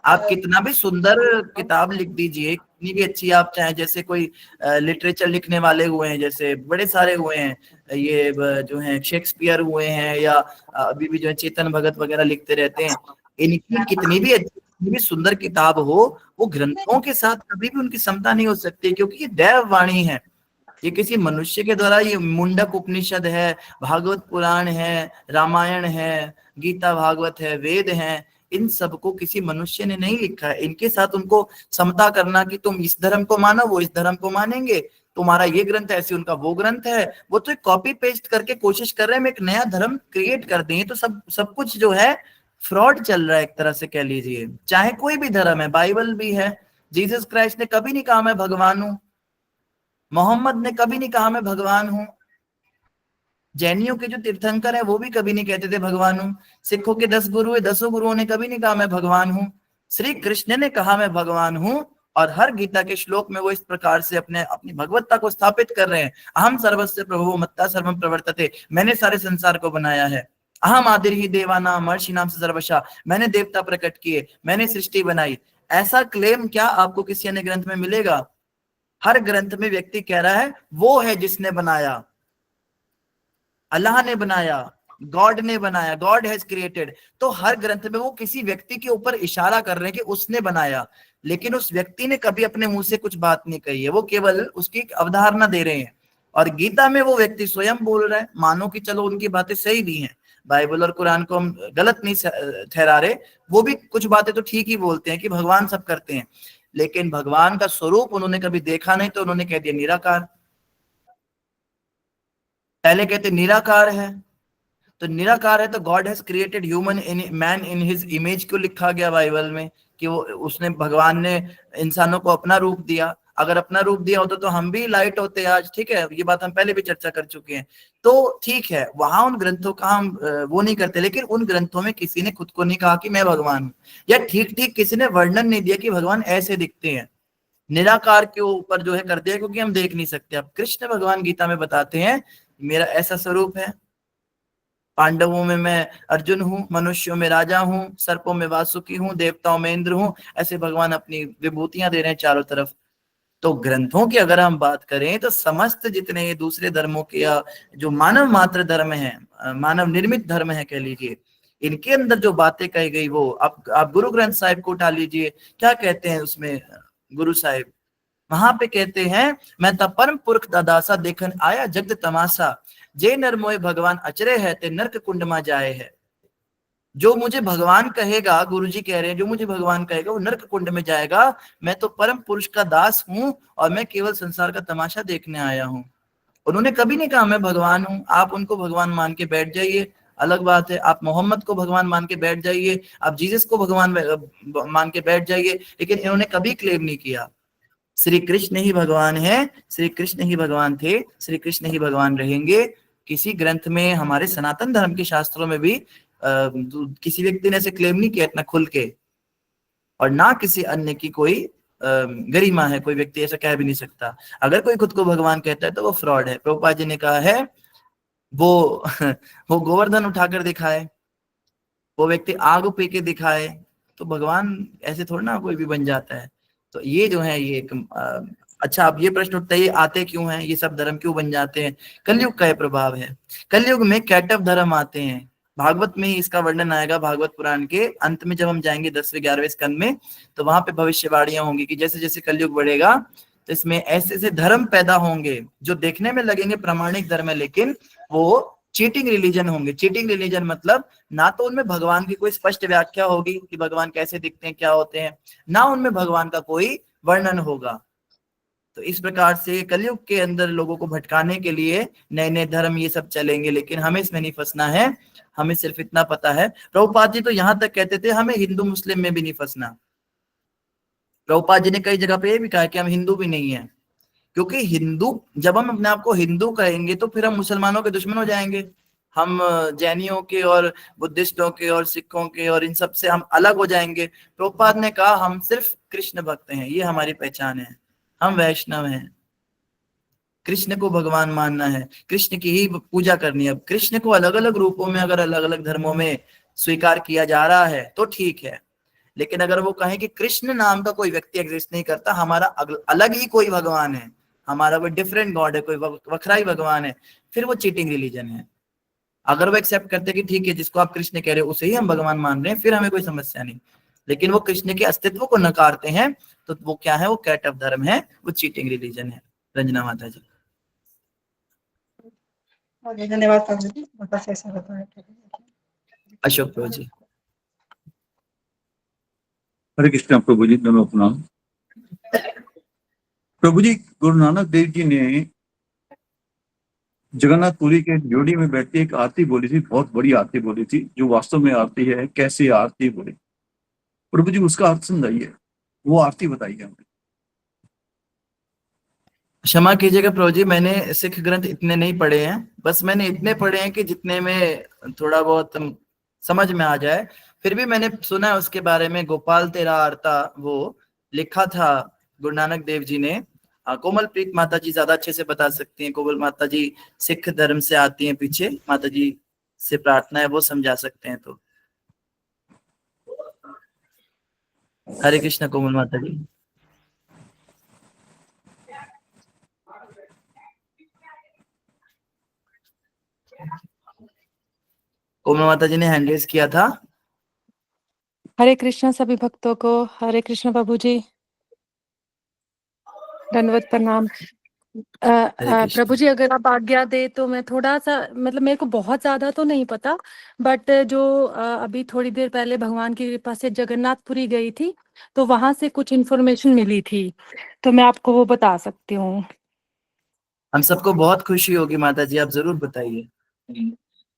आप कितना भी सुंदर किताब लिख दीजिए, कितनी भी अच्छी आप चाहे, जैसे कोई लिटरेचर लिखने वाले हुए हैं, जैसे बड़े सारे हुए हैं, ये जो है शेक्सपियर हुए हैं, या अभी भी जो है चेतन भगत वगैरह लिखते रहते हैं, इनकी कितनी भी अच्छी कितनी भी सुंदर किताब हो, वो ग्रंथों के साथ कभी भी उनकी समता नहीं हो सकती, क्योंकि ये दैव वाणी है। ये किसी मनुष्य के द्वारा, ये मुंडक उपनिषद है, भागवत पुराण है, रामायण है, गीता भागवत है, वेद है, इन सबको किसी मनुष्य ने नहीं लिखा है। इनके साथ उनको समता करना कि तुम इस धर्म को मानो, वो इस धर्म को मानेंगे, तुम्हारा ये ग्रंथ ऐसे उनका वो ग्रंथ है, वो तो कॉपी पेस्ट करके कोशिश कर रहे हैं हम एक नया धर्म क्रिएट कर दें। तो सब कुछ जो है फ्रॉड चल रहा है एक तरह से कह लीजिए। चाहे कोई भी धर्म है, बाइबल भी है, जीसस क्राइस्ट ने कभी नहीं कहा मैं भगवान हूं, मोहम्मद ने कभी नहीं कहा मैं भगवान हूं, जैनियों के जो तीर्थंकर है वो भी कभी नहीं कहते थे भगवान हूं, सिखों के 10 गुरु है, 10 गुरुओं ने कभी नहीं कहा मैं भगवान हूं, श्री कृष्ण ने कहा मैं भगवान हूं। और हर गीता के श्लोक में वो इस प्रकार से अपनी भगवत्ता को स्थापित कर रहे हैं। अहम सर्वस्य प्रभुः मत्ता सर्वम प्रवर्तते, मैंने सारे संसार को बनाया है। अहम आदिर ही देवानाम महर्षि नाम से सर्वशा, मैंने देवता प्रकट किए, मैंने सृष्टि बनाई। ऐसा क्लेम क्या आपको किसी अन्य ग्रंथ में मिलेगा? हर ग्रंथ में व्यक्ति कह रहा है वो है जिसने बनाया, अल्लाह ने बनाया, गॉड ने बनाया, गॉड हैज क्रिएटेड। तो हर ग्रंथ में वो किसी व्यक्ति के ऊपर इशारा कर रहे हैं कि उसने बनाया, लेकिन उस व्यक्ति ने कभी अपने मुंह से कुछ बात नहीं कही है, वो केवल उसकी एक अवधारणा दे रहे हैं। और गीता में वो व्यक्ति स्वयं बोल रहा है। मानो कि चलो उनकी बातें सही भी हैं, बाइबल और कुरान को हम गलत नहीं ठहरा रहे, वो भी कुछ बातें तो ठीक ही बोलते हैं कि भगवान सब करते हैं, लेकिन भगवान का स्वरूप उन्होंने कभी देखा नहीं, तो उन्होंने कह दिया निराकार। पहले कहते निराकार है, तो निराकार है तो God has created human in man in his image क्यों लिखा गया बाइबल में कि वो उसने भगवान ने इंसानों को अपना रूप दिया? अगर अपना रूप दिया होता तो हम भी लाइट होते आज, ठीक है, ये बात हम पहले भी चर्चा कर चुके हैं। तो ठीक है, वहां उन ग्रंथों का हम वो नहीं करते, लेकिन उन ग्रंथों में किसी ने खुद को नहीं कहा कि मैं भगवान हूँ, या ठीक ठीक किसी ने वर्णन नहीं दिया कि भगवान ऐसे दिखते हैं। निराकार के ऊपर जो है कर दिया क्योंकि हम देख नहीं सकते। अब कृष्ण भगवान गीता में बताते हैं मेरा ऐसा स्वरूप है, पांडवों में मैं अर्जुन हूँ, मनुष्यों में राजा हूँ, सर्पों में वासुकी हूँ, देवताओं में इंद्र हूँ। ऐसे भगवान अपनी विभूतियां दे रहे हैं चारों तरफ। तो ग्रंथों की अगर हम बात करें तो समस्त जितने ये दूसरे धर्मों के या जो मानव मात्र धर्म है, मानव निर्मित धर्म है कह लीजिए, इनके अंदर जो बातें कही गई वो आप गुरु ग्रंथ साहिब को उठा लीजिए, क्या कहते हैं उसमें गुरु साहिब? वहां पे कहते हैं मैं ता परम पुरख दादासा देखन आया जगत तमाशा, जे नर मोय भगवान अचरे है ते नरक कुंड मा जाए है। जो मुझे भगवान कहेगा, गुरुजी कह रहे हैं, जो मुझे भगवान कहेगा वो नरक कुंड में जाएगा। मैं तो परम पुरुष का दास हूं और मैं केवल संसार का तमाशा देखने आया हूं। उन्होंने कभी नहीं कहा मैं भगवान हूं। आप उनको भगवान मान के बैठ जाइए, अलग बात है। आप मोहम्मद को भगवान मान के बैठ जाइए, आप जीसस को भगवान मान के बैठ जाइए, लेकिन इन्होंने कभी क्लेम नहीं किया श्री कृष्ण ही भगवान है, श्री कृष्ण ही भगवान थे, श्री कृष्ण ही भगवान रहेंगे। किसी ग्रंथ में, हमारे सनातन धर्म के शास्त्रों में भी किसी व्यक्ति ने ऐसे क्लेम नहीं किया इतना खुल के, और ना किसी अन्य की कोई गरिमा है। कोई व्यक्ति ऐसा कह भी नहीं सकता। अगर कोई खुद को भगवान कहता है तो वो फ्रॉड है। प्रभुपाद जी ने कहा है वो वो गोवर्धन उठाकर दिखाए, वो व्यक्ति आग पी के दिखाए, तो भगवान ऐसे थोड़ा ना कोई भी बन जाता है। तो ये जो है ये एक अच्छा, अब ये प्रश्न उठता है ये आते क्यों हैं, ये सब धर्म क्यों बन जाते हैं? कलयुग का प्रभाव है। कलयुग में कैटअप धर्म आते हैं। भागवत में ही इसका वर्णन आएगा। भागवत पुराण के अंत में जब हम जाएंगे 10वें 11वें स्कंद में, तो वहां पे भविष्यवाणियां होंगी कि जैसे जैसे कलयुग बढ़ेगा तो इसमें ऐसे ऐसे धर्म पैदा होंगे जो देखने में लगेंगे प्रामाणिक धर्म है, लेकिन वो चीटिंग रिलीजन होंगे। चीटिंग रिलीजन मतलब ना तो उनमें भगवान की कोई स्पष्ट व्याख्या होगी कि भगवान कैसे दिखते हैं, क्या होते हैं, ना उनमें भगवान का कोई वर्णन होगा। तो इस प्रकार से कलयुग के अंदर लोगों को भटकाने के लिए नए नए धर्म ये सब चलेंगे, लेकिन हमें इसमें नहीं फंसना है। हमें सिर्फ इतना पता है। प्रभुपाद जी तो यहाँ तक कहते थे हमें हिंदू मुस्लिम में भी नहीं फंसना। प्रभुपाद जी ने कई जगह पे ये भी कहा कि हम हिंदू भी नहीं है, क्योंकि हिंदू, जब हम अपने आप को हिंदू कहेंगे तो फिर हम मुसलमानों के दुश्मन हो जाएंगे। हम जैनियों के और बुद्धिस्टों के और सिखों के और इन सब से हम अलग हो जाएंगे। प्रभुपाद ने कहा हम सिर्फ कृष्ण भक्त हैं, ये हमारी पहचान है, हम वैष्णव हैं, कृष्ण को भगवान मानना है, कृष्ण की ही पूजा करनी है। अब कृष्ण को अलग अलग रूपों में अगर अलग अलग धर्मों में स्वीकार किया जा रहा है तो ठीक है, लेकिन अगर वो कहें कि कृष्ण नाम का कोई व्यक्ति एग्जिस्ट नहीं करता, हमारा अलग ही कोई भगवान है, हमारा कोई डिफरेंट गॉड है, कोई वखराई भगवान है, फिर वो चीटिंग रिलीजन है। अगर वो एक्सेप्ट करते कि ठीक है जिसको आप कृष्ण कह रहे हो उसे ही हम भगवान मान रहे हैं, फिर हमें कोई समस्या नहीं। लेकिन वो कृष्ण के अस्तित्व को नकारते हैं तो वो क्या है, वो कैट ऑफ धर्म है, वो चीटिंग रिलीजन है। रंजना माता जी। धन्यवाद प्रभु जी, बस ऐसा बताया। अशोक प्रभु जी। हरे कृष्णा प्रभु जी, दोनों प्रणाम। प्रभु जी, गुरु नानक देव जी ने जगन्नाथपुरी के ड्योढ़ी में बैठती एक आरती बोली थी, बहुत बड़ी आरती बोली थी, जो वास्तव में आरती है, कैसे आरती बोली प्रभु जी, उसका अर्थ समझाइए, वो आरती बताइए हमें। क्षमा कीजिएगा प्रभु जी, मैंने सिख ग्रंथ इतने नहीं पढ़े हैं, बस मैंने इतने पढ़े हैं कि जितने में थोड़ा बहुत समझ में आ जाए। फिर भी मैंने सुना है उसके बारे में, गोपाल तेरा आरता वो लिखा था गुरु नानक देव जी ने। कोमल प्रीत माता जी ज्यादा अच्छे से बता सकती हैं, कोमल माता जी सिख धर्म से आती हैं, पीछे माता जी से प्रार्थना है, वो समझा सकते हैं। तो हरे कृष्ण कोमल माता जी। कोमल माता जी ने हैंड रेज किया था। हरे कृष्ण सभी भक्तों को, हरे कृष्ण प्रभु जी, दंडवत प्रणाम। प्रभु जी अगर आप आज्ञा दे तो मैं थोड़ा सा, मतलब मेरे को बहुत ज्यादा तो नहीं पता, बट जो अभी थोड़ी देर पहले भगवान की कृपा से जगन्नाथपुरी गई थी तो वहां से कुछ इन्फॉर्मेशन मिली थी, तो मैं आपको वो बता सकती हूँ। हम सबको बहुत खुशी होगी माता जी, आप जरूर बताइए।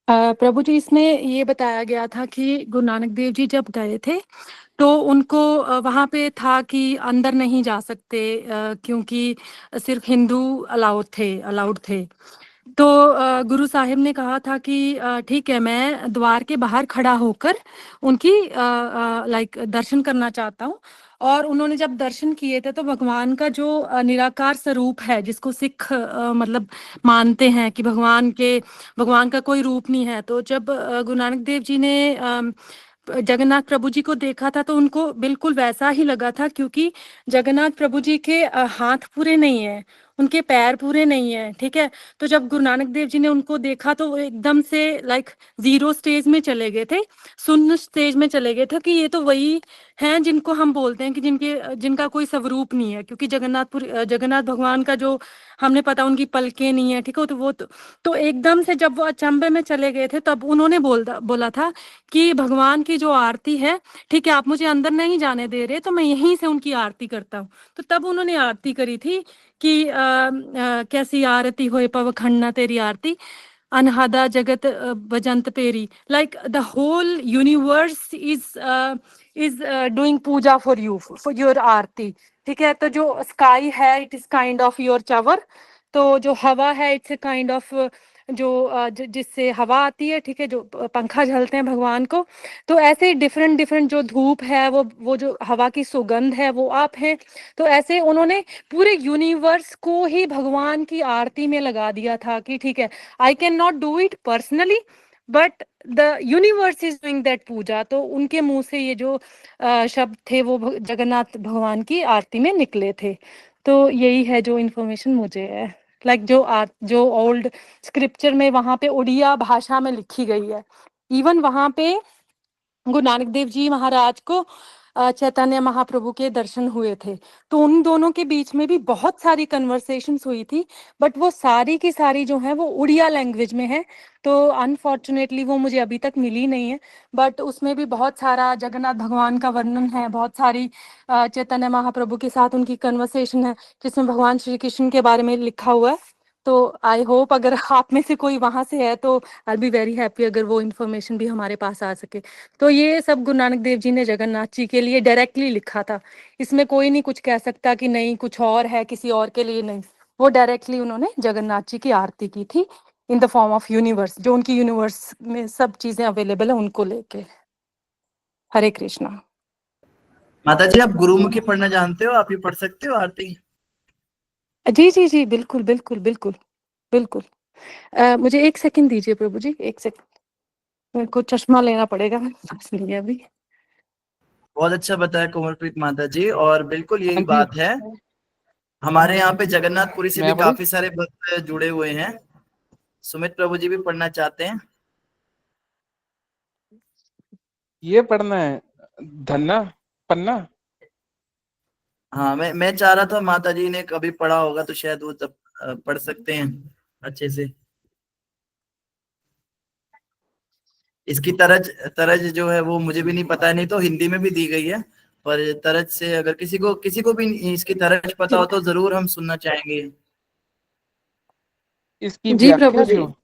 प्रभु जी, इसमें ये बताया गया था कि गुरु नानक देव जी जब गए थे तो उनको वहाँ पे था कि अंदर नहीं जा सकते, क्योंकि सिर्फ हिंदू अलाउड थे। तो गुरु साहिब ने कहा था कि ठीक है, मैं द्वार के बाहर खड़ा होकर उनकी लाइक दर्शन करना चाहता हूँ। और उन्होंने जब दर्शन किए थे तो भगवान का जो निराकार स्वरूप है, जिसको सिख मतलब मानते हैं कि भगवान का कोई रूप नहीं है, तो जब गुरु नानक देव जी ने जगन्नाथ प्रभु जी को देखा था तो उनको बिल्कुल वैसा ही लगा था, क्योंकि जगन्नाथ प्रभु जी के हाथ पूरे नहीं है, उनके पैर पूरे नहीं है, ठीक है। तो जब गुरु नानक देव जी ने उनको देखा तो वो एकदम से लाइक जीरो स्टेज में चले गए थे, शून्य स्टेज में चले गए थे कि ये तो वही हैं जिनको हम बोलते हैं कि जिनका कोई स्वरूप नहीं है, क्योंकि जगन्नाथ भगवान का जो हमने पता उनकी पलकें नहीं है, ठीक है। तो वो तो एकदम से जब वो अचंभे में चले गए थे तब उन्होंने बोला था कि भगवान की जो आरती है, ठीक है, आप मुझे अंदर नहीं जाने दे रहे तो मैं यहीं से उनकी आरती करता हूँ। तो तब उन्होंने आरती करी थी कि कैसी आरती होए पवखंडना तेरी आरती, अनहदा जगत भजंत पेरी, like the whole universe is doing puja for your aarti, ठीक है। तो जो स्काई है it is kind of your chavar, तो जो हवा है इट्स ए काइंड ऑफ जो जिससे हवा आती है, ठीक है, जो पंखा झलते हैं भगवान को। तो ऐसे ही डिफरेंट डिफरेंट जो धूप है वो जो हवा की सुगंध है वो आप हैं। तो ऐसे उन्होंने पूरे यूनिवर्स को ही भगवान की आरती में लगा दिया था कि ठीक है, I can not do it personally but the universe is doing that puja. तो उनके मुंह से ये जो शब्द थे वो जगन्नाथ भगवान की आरती में निकले थे। तो यही है जो इन्फॉर्मेशन मुझे है, लाइक जो ओल्ड स्क्रिप्चर में वहां पे उड़िया भाषा में लिखी गई है। इवन वहां पे गुरु नानक देव जी महाराज को चैतन्य महाप्रभु के दर्शन हुए थे, तो उन दोनों के बीच में भी बहुत सारी कन्वर्सेशंस हुई थी, बट वो सारी की सारी जो है वो उड़िया लैंग्वेज में है। तो अनफॉर्चुनेटली वो मुझे अभी तक मिली नहीं है, बट उसमें भी बहुत सारा जगन्नाथ भगवान का वर्णन है, बहुत सारी चैतन्य महाप्रभु के साथ उनकी कन्वर्सेशन है जिसमें भगवान श्री कृष्ण के बारे में लिखा हुआ है। तो आई होप अगर आप में से कोई वहां से है तो आई बी वेरी हैप्पी अगर वो इन्फॉर्मेशन भी हमारे पास आ सके। तो ये सब गुरु नानक देव जी ने जगन्नाथ जी के लिए डायरेक्टली लिखा था। इसमें कोई नहीं कुछ कह सकता कि नहीं कुछ और है किसी और के लिए, नहीं। वो डायरेक्टली उन्होंने जगन्नाथ जी की आरती की थी in the form of universe, जो उनकी यूनिवर्स में सब चीजें अवेलेबल है उनको लेके। हरे कृष्णा। माता जी आप गुरुमुखी पढ़ना जानते हो? आप ये पढ़ सकते हो आरती? जी जी जी बिल्कुल बिल्कुल बिल्कुल बिल्कुल। मुझे एक सेकंड दीजिए प्रभु जी, एक सेकंड, मेरे को चश्मा लेना पड़ेगा, मेरे पास नहीं है अभी। बहुत अच्छा बताया कोमलप्रीत माता जी, और बिल्कुल यही हाँ जी। बात है। हमारे यहाँ पे जगन्नाथपुरी से भी मैं पढ़ू? काफी सारे भक्त जुड़े हुए हैं। सुमित प्रभु जी भी पढ़ना चाहते हैं। ये पढ़ना है धन्ना पन्ना। हाँ, मैं चाह रहा था माता जी ने कभी पढ़ा होगा तो शायद वो तब पढ़ सकते हैं अच्छे से। इसकी तरज तरज जो है वो मुझे भी नहीं पता, नहीं तो हिंदी में भी दी गई है, पर तरज से अगर किसी को भी इसकी तरज पता हो तो जरूर हम सुनना चाहेंगे। इसकी जी प्रभु व्याख्या जी। जो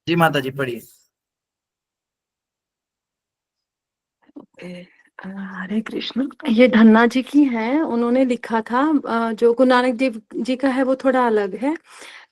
जी माता जी पढ़िए। हरे कृष्ण। ये धन्ना जी की है, उन्होंने लिखा था। जो गुरु नानक देव जी का है वो थोड़ा अलग है।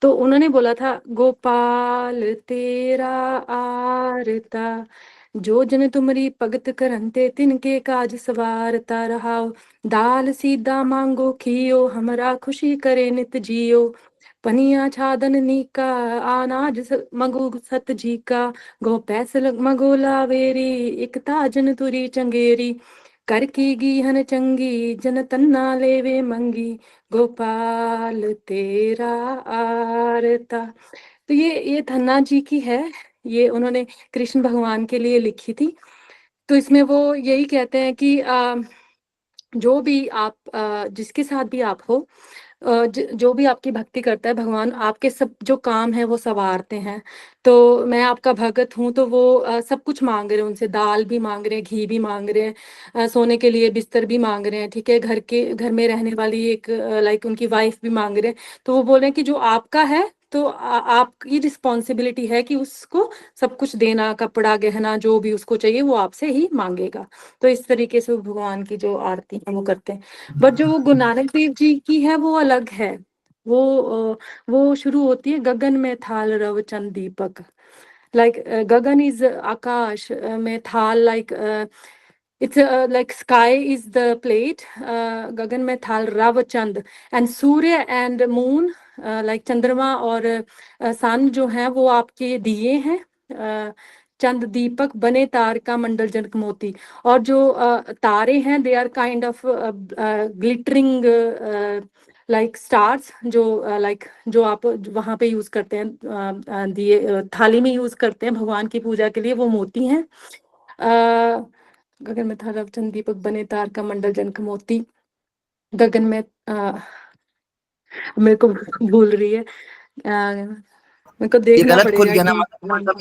तो उन्होंने बोला था, गोपाल तेरा आरता, जो जन तुमरी भगत करंते तिनके काज सवारता रहाओ, दाल सीधा मांगो खियो, हमरा खुशी करे नित जियो, पनिया छादन नीका अनाज मगो सत जी का, गो पैसल मगो लावेरी एक ताजन तुरी चंगेरी, कर की गीहन चंगी जन तन्ना लेवे मंगी, गोपाल तेरा आरता। तो ये धन्ना जी की है, ये उन्होंने कृष्ण भगवान के लिए लिखी थी। तो इसमें वो यही कहते हैं कि जो भी आप जिसके साथ भी आप हो, जो भी आपकी भक्ति करता है, भगवान आपके सब जो काम है वो सवारते हैं। तो मैं आपका भगत हूँ, तो वो सब कुछ मांग रहे हैं उनसे, दाल भी मांग रहे हैं, घी भी मांग रहे हैं, सोने के लिए बिस्तर भी मांग रहे हैं, ठीक है, घर में रहने वाली एक लाइक उनकी वाइफ भी मांग रहे हैं। तो वो बोल रहे हैं कि जो आपका है तो आपकी रिस्पॉन्सिबिलिटी है कि उसको सब कुछ देना, कपड़ा गहना जो भी उसको चाहिए वो आपसे ही मांगेगा। तो इस तरीके से वो भगवान की जो आरती है वो करते हैं। बट जो वो गुरु नानक देव जी की है वो अलग है। वो शुरू होती है, गगन में थाल रव चंद दीपक, लाइक गगन इज आकाश, में थाल like it's like sky is the plate, गगन में थाल रव चंद, and Surya and moon like chandrama और सन जो है वो आपके दिए हैं, चंद दीपक बने तार का मंडल जनक मोती। और जो तारे हैं they are kind of glittering like stars, जो लाइक जो आप वहां पे यूज करते हैं, दिए थाली में यूज करते हैं भगवान की पूजा के लिए, वो मोती हैं। गगन में था रवचंद दीपक बने तार का मंडल जनक मोती, गगन में मेरे को भूल रही है, मेरे को ये देखना गलत खुल पड़ेगा गया ना कि मतलब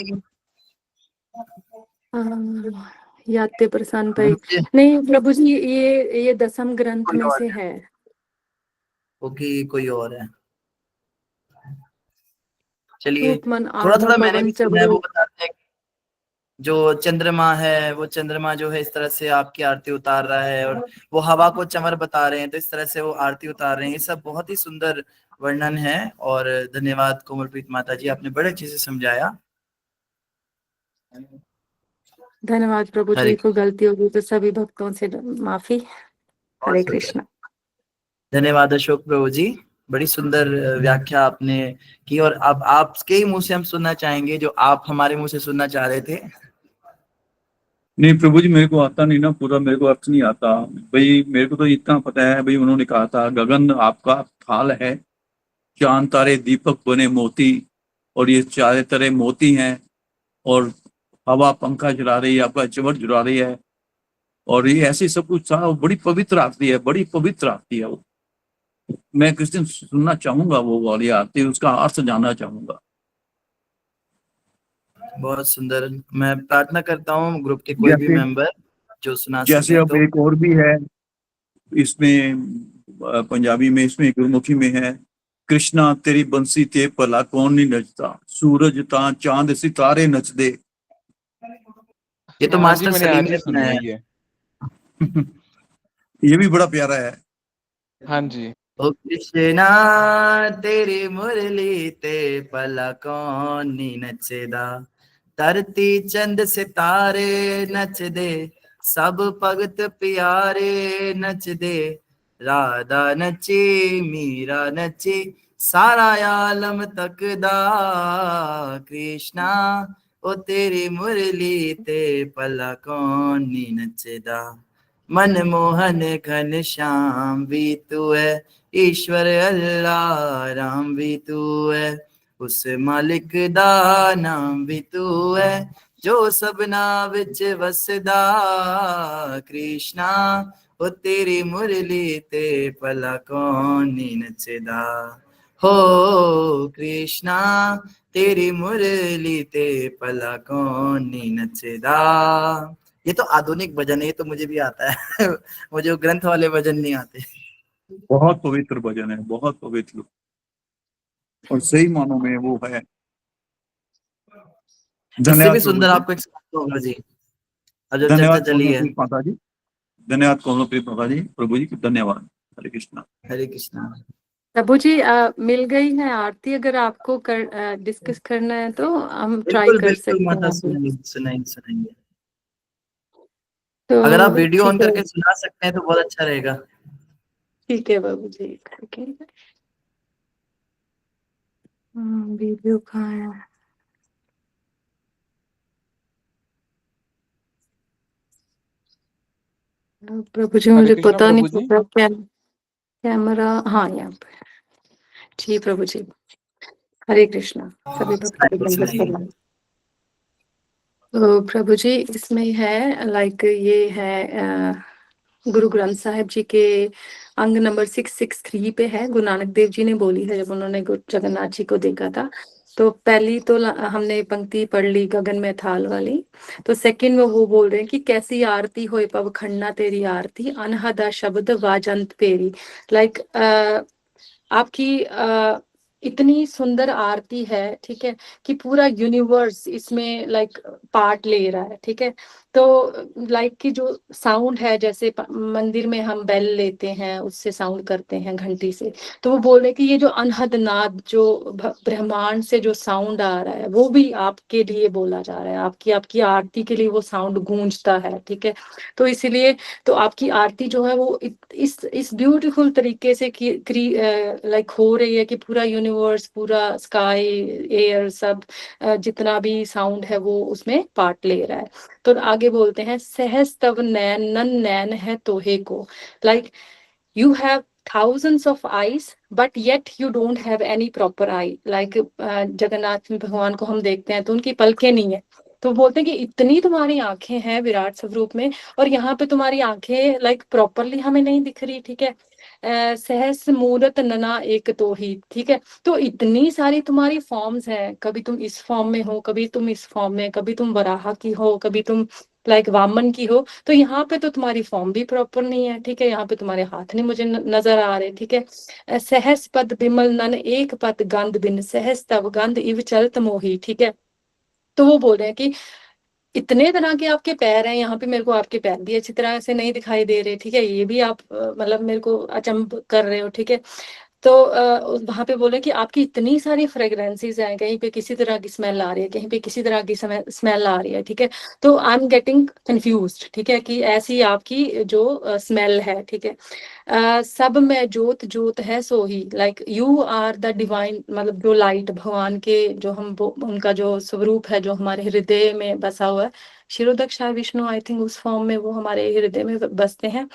याते प्रसन्न पे। मुझे। नहीं प्रभु जी, ये दसम ग्रंथ कोई में और से है, है। ओके कोई और है। चलिए, रूप मन थोड़ा आत्मा थोड़ा मैंने पवन भी सुना है, चबरो। वो बताते हैं जो चंद्रमा है, वो चंद्रमा जो है इस तरह से आपकी आरती उतार रहा है, और वो हवा को चमर बता रहे हैं तो इस तरह से वो आरती उतार रहे हैं। ये सब बहुत ही सुंदर वर्णन है, और धन्यवाद कोमलप्रीत माता जी, आपने बड़े अच्छे से समझाया। धन्यवाद प्रभु हरे जी, को गलती होगी तो सभी भक्तों से माफी। बहुत हरे सुंदर, कृष्ण। धन्यवाद अशोक प्रभु जी, बड़ी सुंदर व्याख्या आपने की, और अब आपके ही मुंह से हम सुनना चाहेंगे जो आप हमारे मुंह से सुनना चाह रहे थे। नहीं प्रभु जी, मेरे को आता नहीं ना पूरा, मेरे को अर्थ नहीं आता भाई। मेरे को तो इतना पता है भाई, उन्होंने कहा था गगन आपका थाल है, चांद तारे दीपक बने मोती, और ये चारे तरह मोती हैं, और हवा पंखा चला रही है, आपका चमर चला रही है, और ये ऐसे सब कुछ था। बड़ी पवित्र आरती है, बड़ी पवित्र आरती है वो। मैं किस दिन सुनना चाहूंगा वो वाली आरती, उसका अर्थ जानना चाहूंगा। बहुत सुंदर, मैं प्रार्थना करता हूँ ग्रुप के कोई भी जैसे मेंबर जो सुना जैसे सके अब तो। एक और भी है इसमें, पंजाबी में, इसमें गुरमुखी में है, कृष्णा तेरी बंसी ते भला कौन नहीं नचता, सूरज ता चांद सितारे नचदे। ये तो हाँ जी, मास्टर मैंने सलीम आज ने ही सुनी बनाया है है। ये। ये भी बड़ा प्यारा है। हाँ जी। ओ कृष्णा तेरी मुरली ते भला कौन नी नचदा, धरती चंद सितारे नचदे, सब भगत प्यारे नचदे, राधा नची मीरा नची सारा आलम तकदा, कृष्णा ओ तेरी मुरली ते भला कौन नी नचदा, मनमोहन घन श्याम भी तू है, ईश्वर अल्लाह राम भी तू है, उस मालिक दा नाम भी तू है, जो सबना विच वसदा, कृष्णा ओ तेरी मुरली ते भला कौन नी नचदा, हो कृष्णा तेरी मुरली ते भला कौन नी नचदा। ये तो आधुनिक भजन है, ये तो मुझे भी आता है मुझे वो ग्रंथ वाले भजन नहीं आते। बहुत पवित्र भजन है, बहुत पवित्र, और सही मानों में वो है। इससे भी धन्यवाद प्रभु सुंदर जी, आपको एक सुनाता हूँ जी, अब जब चर्चा धन्यवाद चली है। कौनप्रीत माता जी, धन्यवाद कौनप्रीत माता जी, प्रभु जी धन्यवाद। हरे कृष्णा। हरे कृष्णा। प्रभु जी मिल गई है आरती, अगर आपको डिस्कस करना है तो हम ट्राई बिल्कुल कर बिल्कुल सकते हैं माता, अभी। सुनाइए सुनाइए सुनाइए। तो अगर आप वीडियो ऑन ठीक है, करके सुना सकते हैं तो बहुत अच्छा रहेगा। ठीक है बाबू जी, ठीक है। वीडियो कहाँ है? प्रभु जी हरे मुझे कृष्णा पता नहीं प्रभु जी। चल रहा कैमरा, हाँ यहाँ पे जी। प्रभु जी हरे कृष्णा, सभी भक्तों को सुनाइए दंडवत सुनाइए। प्रणाम। तो प्रभु जी इसमें है लाइक ये है गुरु ग्रंथ साहिब जी के अंग नंबर 663 पे है। गुरु नानक देव जी ने बोली है जब उन्होंने जगन्नाथ जी को देखा था। तो पहली तो हमने पंक्ति पढ़ ली गगन में थाल वाली। तो सेकंड में वो बोल रहे हैं कि कैसी आरती होए पव खन्ना तेरी आरती, अनहदा शब्द वाजंत पेरी। लाइक आपकी इतनी सुंदर आरती है, ठीक है, कि पूरा यूनिवर्स इसमें लाइक पार्ट ले रहा है, ठीक है। तो लाइक की जो साउंड है, जैसे मंदिर में हम बेल लेते हैं उससे साउंड करते हैं घंटी से, तो वो बोल रहे कि ये जो अनहद नाद जो ब्रह्मांड से जो साउंड आ रहा है वो भी आपके लिए बोला जा रहा है, आपकी आपकी आरती के लिए वो साउंड गूंजता है, ठीक है। तो इसीलिए तो आपकी आरती जो है वो इस ब्यूटीफुल तरीके से लाइक हो रही है कि पूरा यूनिवर्स, पूरा स्काई, एयर, सब जितना भी साउंड है वो उसमें पार्ट ले रहा है। तो आगे बोलते हैं सहज तव नैन नन नैन है तोहे को। Like you have thousands of eyes but yet you don't have any proper eye, like Jagannath भगवान को हम देखते हैं तो उनकी पलकें नहीं है। तो बोलते हैं कि इतनी तुम्हारी आंखें हैं विराट स्वरूप में, और यहाँ पे तुम्हारी आंखें लाइक प्रॉपरली हमें नहीं दिख रही, ठीक है। सहस मूरत नना एक तो ही, ठीक है। तो इतनी सारी तुम्हारी फॉर्म्स हैं, कभी तुम इस फॉर्म में हो, कभी तुम इस फॉर्म में, कभी तुम वराह की हो, कभी तुम लाइक वामन की हो। तो यहाँ पे तो तुम्हारी फॉर्म भी प्रॉपर नहीं है, ठीक है। यहाँ पे तुम्हारे हाथ नहीं मुझे नजर आ रहे, ठीक है। सहस पद बिमल नन एक पद गंध बिन, सहस तब गंध इव चलत मोही, ठीक है। तो वो बोल रहे हैं कि इतने तरह के आपके पैर हैं, यहाँ पे मेरे को आपके पैर भी अच्छी तरह से नहीं दिखाई दे रहे, ठीक है। ये भी आप मतलब मेरे को अचंभ कर रहे हो, ठीक है। तो वहां पे बोले कि आपकी इतनी सारी फ्रेग्रेंसेस हैं, कहीं पे किसी तरह की स्मेल आ रही है, कहीं पे किसी तरह की स्मेल आ रही है, ठीक है। तो आई एम गेटिंग कंफ्यूज्ड, ठीक है, कि ऐसी आपकी जो स्मेल है, ठीक है। सब में जोत जोत है सोही, like you are the divine, मतलब जो लाइट भगवान के जो हम उनका जो स्वरूप है जो हमारे हृदय में बसा हुआ है। शिरोदक्ष विष्णु, आई थिंक उस फॉर्म में वो हमारे हृदय में बसते हैं।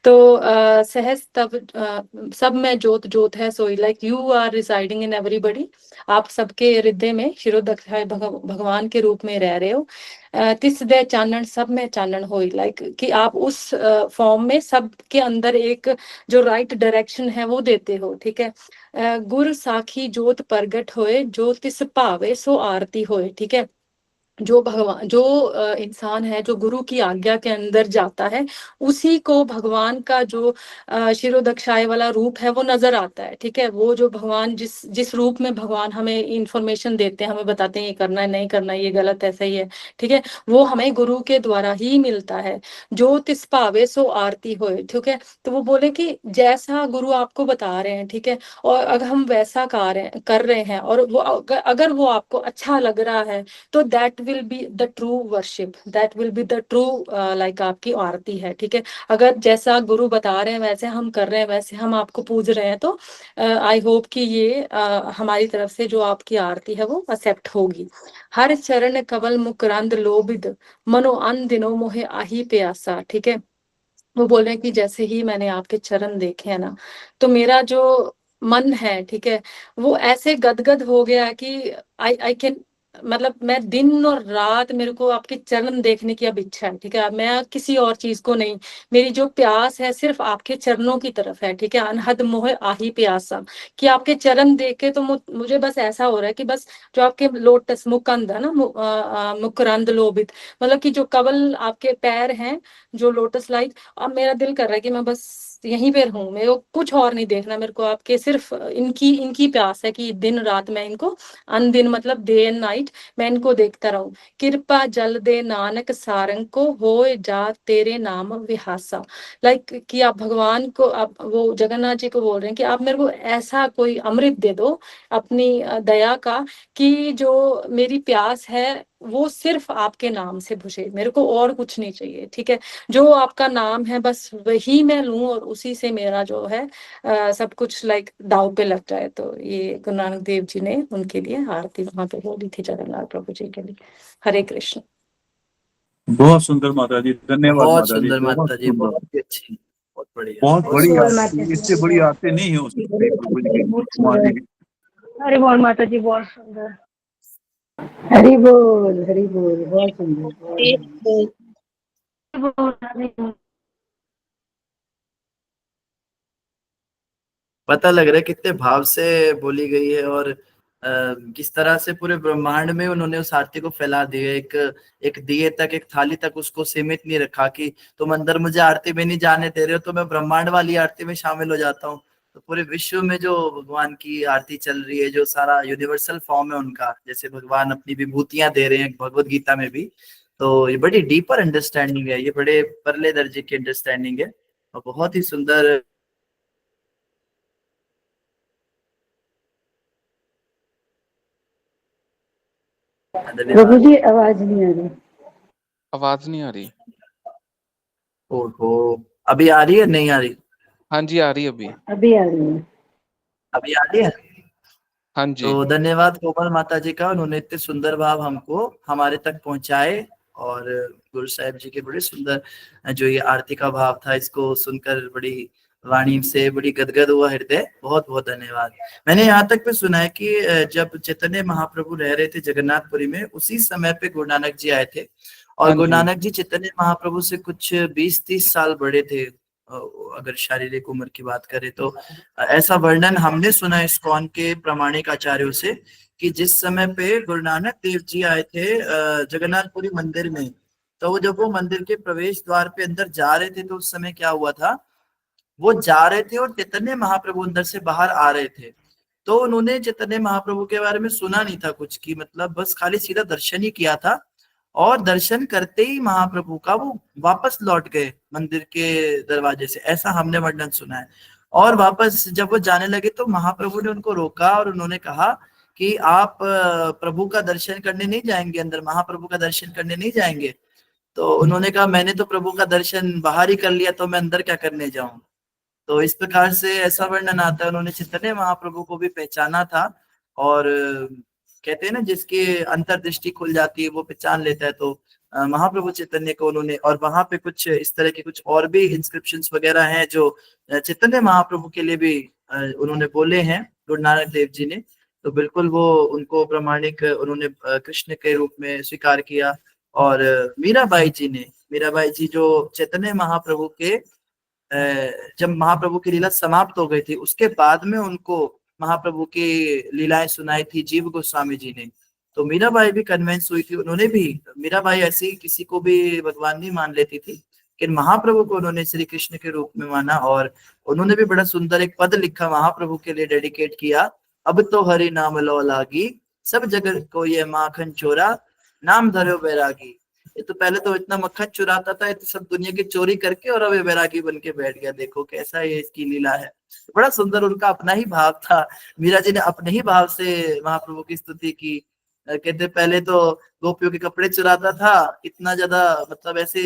तो सहज तब सब में जोत जोत है सोई, like you are residing in everybody. आप सबके हृदय में शिरोदक्ष भगवान के रूप में रह रहे हो। तिस दे चानन सब में चानन होई, लाइक कि आप उस फॉर्म में सबके अंदर एक जो राइट डायरेक्शन है वो देते हो, ठीक है। गुर साखी जोत प्रगट होए, जो तिस भावे सो आरती होए, ठीक है। जो भगवान जो इंसान है जो गुरु की आज्ञा के अंदर जाता है, उसी को भगवान का जो शिरोदक्षाय वाला रूप है वो नजर आता है। ठीक है, वो जो भगवान जिस जिस रूप में भगवान हमें इंफॉर्मेशन देते हैं, हमें बताते हैं ये करना है नहीं करना है, ये गलत है सही है, ठीक है, वो हमें गुरु के द्वारा ही मिलता है। जो तिस पावे सो आरती होए, ठीक है। तो वो बोले कि जैसा गुरु आपको बता रहे हैं, ठीक है, और अगर हम वैसा कर रहे हैं और वो अगर वो आपको अच्छा लग रहा है, तो that will be the true worship, that will be the true like आपकी आरती है। ठीक है, अगर जैसा गुरु बता रहे हैं वैसे हम कर रहे हैं, वैसे हम आपको पूज रहे हैं, तो आई होप कि ये हमारी तरफ से जो आपकी आरती है वो एक्सेप्ट होगी। हर चरण कमल मुकरंद लोभित मनो अन दिनो मोहे आही प्यासा। ठीक है, वो बोल रहे हैं कि जैसे ही मैंने आपके चरण देखे हैं ना, तो मेरा जो मन है, ठीक है, वो ऐसे गदगद हो गया कि आई कैन, मतलब मैं दिन और रात मेरे को आपके चरण देखने की अब इच्छा है। ठीक है, मैं किसी और चीज को नहीं, मेरी जो प्यास है सिर्फ आपके चरणों की तरफ है। ठीक है, अनहद मोह आही प्यासा, कि आपके चरण देख के तो मुझे बस ऐसा हो रहा है कि बस जो आपके लोटस मुकंद है ना, मुकरंद लोभित, मतलब कि जो कवल आपके पैर हैं जो लोटस लाइक, अब मेरा दिल कर रहा है कि मैं बस यहीं पे रहूं, मेरे को कुछ और नहीं देखना, मेरे को आपके सिर्फ इनकी इनकी प्यास है कि दिन रात मैं इनको, अनदिन मतलब डे एंड नाइट, मैं इनको देखता रहूं। कृपा जल दे नानक सारंग को होए जा तेरे नाम विहासा, लाइक कि आप भगवान को, आप वो जगन्नाथ जी को बोल रहे हैं कि आप मेरे को ऐसा कोई अमृत दे दो अपनी दया का, कि जो मेरी प्यास है वो सिर्फ आपके नाम से बुझे, मेरे को और कुछ नहीं चाहिए। ठीक है, जो आपका नाम है बस वही मैं लूं और उसी से मेरा जो है सब कुछ लाइक दाव पे लग जाए। तो ये गुरु नानक देव जी ने उनके लिए आरती वहां पे बोली थी जगन्नाथ प्रभु जी के लिए। हरे कृष्ण। बहुत सुंदर माता जी, धन्यवाद बहुत माता जी, सुंदर बहुत माता जी, सुंदर। बहुत ही अच्छी, बहुत बढ़िया, बहुत बहुत बड़ी बोल सुंदर। माता आरती, जी, इससे बड़ी आरती नहीं हो सकती प्रभु जी की, बहुत कुमार जी सुंदर। की। अरे बोल माता जी, बहुत सुंदर। हरि बोल, हरि बोल, बहुत सुंदर, बहुत सुंदर। हरि बोल। पता लग रहा है कितने भाव से बोली गई है, और किस तरह से पूरे ब्रह्मांड में उन्होंने उस आरती को फैला दिया। एक एक दिए तक, एक थाली तक उसको सीमित नहीं रखा कि तुम अंदर मुझे आरती में नहीं जाने दे रहे हो तो मैं ब्रह्मांड वाली आरती में शामिल हो जाता हूँ। तो पूरे विश्व में जो भगवान की आरती चल रही है, जो सारा यूनिवर्सल फॉर्म है उनका, जैसे भगवान अपनी विभूतियां दे रहे हैं भगवत गीता में भी, तो ये बड़ी डीपर अंडरस्टैंडिंग है, ये बड़े परले दर्जे की अंडरस्टैंडिंग है, और बहुत ही सुंदर। प्रभु धन्यवाद। जी आवाज नहीं आ रही। आवाज नहीं आ रही। ओहो, अभी आ रही है नहीं आ रही? हाँ जी, आ रही अभी। अभी आ रही है। अभी आ रही है। हाँ जी। तो धन्यवाद कोमल माता जी का, उन्होंने इतने सुंदर भाव हमको हमारे तक पहुंचाए, और गुरु साहिब जी के बड़े सुंदर जो ये आरती का भाव था, इसको सुनकर बड़ी वाणी से बड़ी गदगद हुआ हृदय। बहुत बहुत धन्यवाद। मैंने यहाँ तक भी सुना है कि जब चैतन्य महाप्रभु रह रहे थे जगन्नाथपुरी में, उसी समय पे गुरु नानक जी आए थे, और हाँ गुरु जी। नानक जी चैतन्य महाप्रभु से कुछ 20-30 साल बड़े थे, अगर शारीरिक उम्र की बात करें तो। ऐसा वर्णन हमने सुना है इस्कॉन के प्रामाणिक आचार्यों से, कि जिस समय पे गुरु नानक देव जी आए थे जगन्नाथपुरी मंदिर में, तो वो जब वो मंदिर के प्रवेश द्वार पे अंदर जा रहे थे, तो उस समय क्या हुआ था, वो जा रहे थे और चैतन्य महाप्रभु अंदर से बाहर आ रहे थे। तो उन्होंने चैतन्य महाप्रभु के बारे में सुना नहीं था कुछ, की मतलब बस खाली सीधा दर्शन ही किया था, और दर्शन करते ही महाप्रभु का वो वापस लौट गए मंदिर के दरवाजे से, ऐसा हमने वर्णन सुना है। और वापस जब वो जाने लगे तो महाप्रभु ने उनको रोका, और उन्होंने कहा कि आप प्रभु का दर्शन करने नहीं जाएंगे, अंदर महाप्रभु का दर्शन करने नहीं जाएंगे? तो उन्होंने कहा मैंने तो प्रभु का दर्शन बाहर ही कर लिया, तो मैं अंदर क्या करने जाऊं? तो इस प्रकार से ऐसा वर्णन आता है, उन्होंने चैतन्य महाप्रभु को भी पहचाना था। और कहते हैं ना, जिसकी अंतर्दृष्टि खुल जाती है वो पहचान लेता है, तो महाप्रभु चैतन्य को उन्होंने, और वहां पे कुछ इस तरह के कुछ और भी इंस्क्रिप्शंस वगैरह हैं जो चैतन्य महाप्रभु के लिए भी उन्होंने बोले हैं गुरु नानक देव जी ने। तो बिल्कुल वो उनको प्रामाणिक उन्होंने कृष्ण के रूप में स्वीकार किया। और मीराबाई जी ने, मीराबाई जी जो चैतन्य महाप्रभु के जब महाप्रभु की लीला समाप्त हो गई थी, उसके बाद में उनको महाप्रभु की लीलाएं सुनाई थी जीव गोस्वामी जी ने। तो मीराबाई भी कन्विंस हुई थी, उन्होंने भी, मीराबाई ऐसी किसी को भी भगवान नहीं मान लेती थी, लेकिन महाप्रभु को उन्होंने श्री कृष्ण के रूप में माना, और उन्होंने भी बड़ा सुंदर एक पद लिखा महाप्रभु के लिए, डेडिकेट किया। अब तो हरि नाम लो लागी, सब जगत को ये माखन चोरा, नाम धरो बैरागी। ये तो पहले तो इतना मक्खन चुराता था, ये तो सब दुनिया की चोरी करके और अब ये बैरागी बन के बैठ गया, देखो कैसा ये इसकी लीला है। बड़ा सुंदर उनका अपना ही भाव था, मीरा जी ने अपने ही भाव से महाप्रभु की स्तुति की। कहते पहले तो गोपियों के कपड़े चुराता था, इतना ज्यादा मतलब ऐसे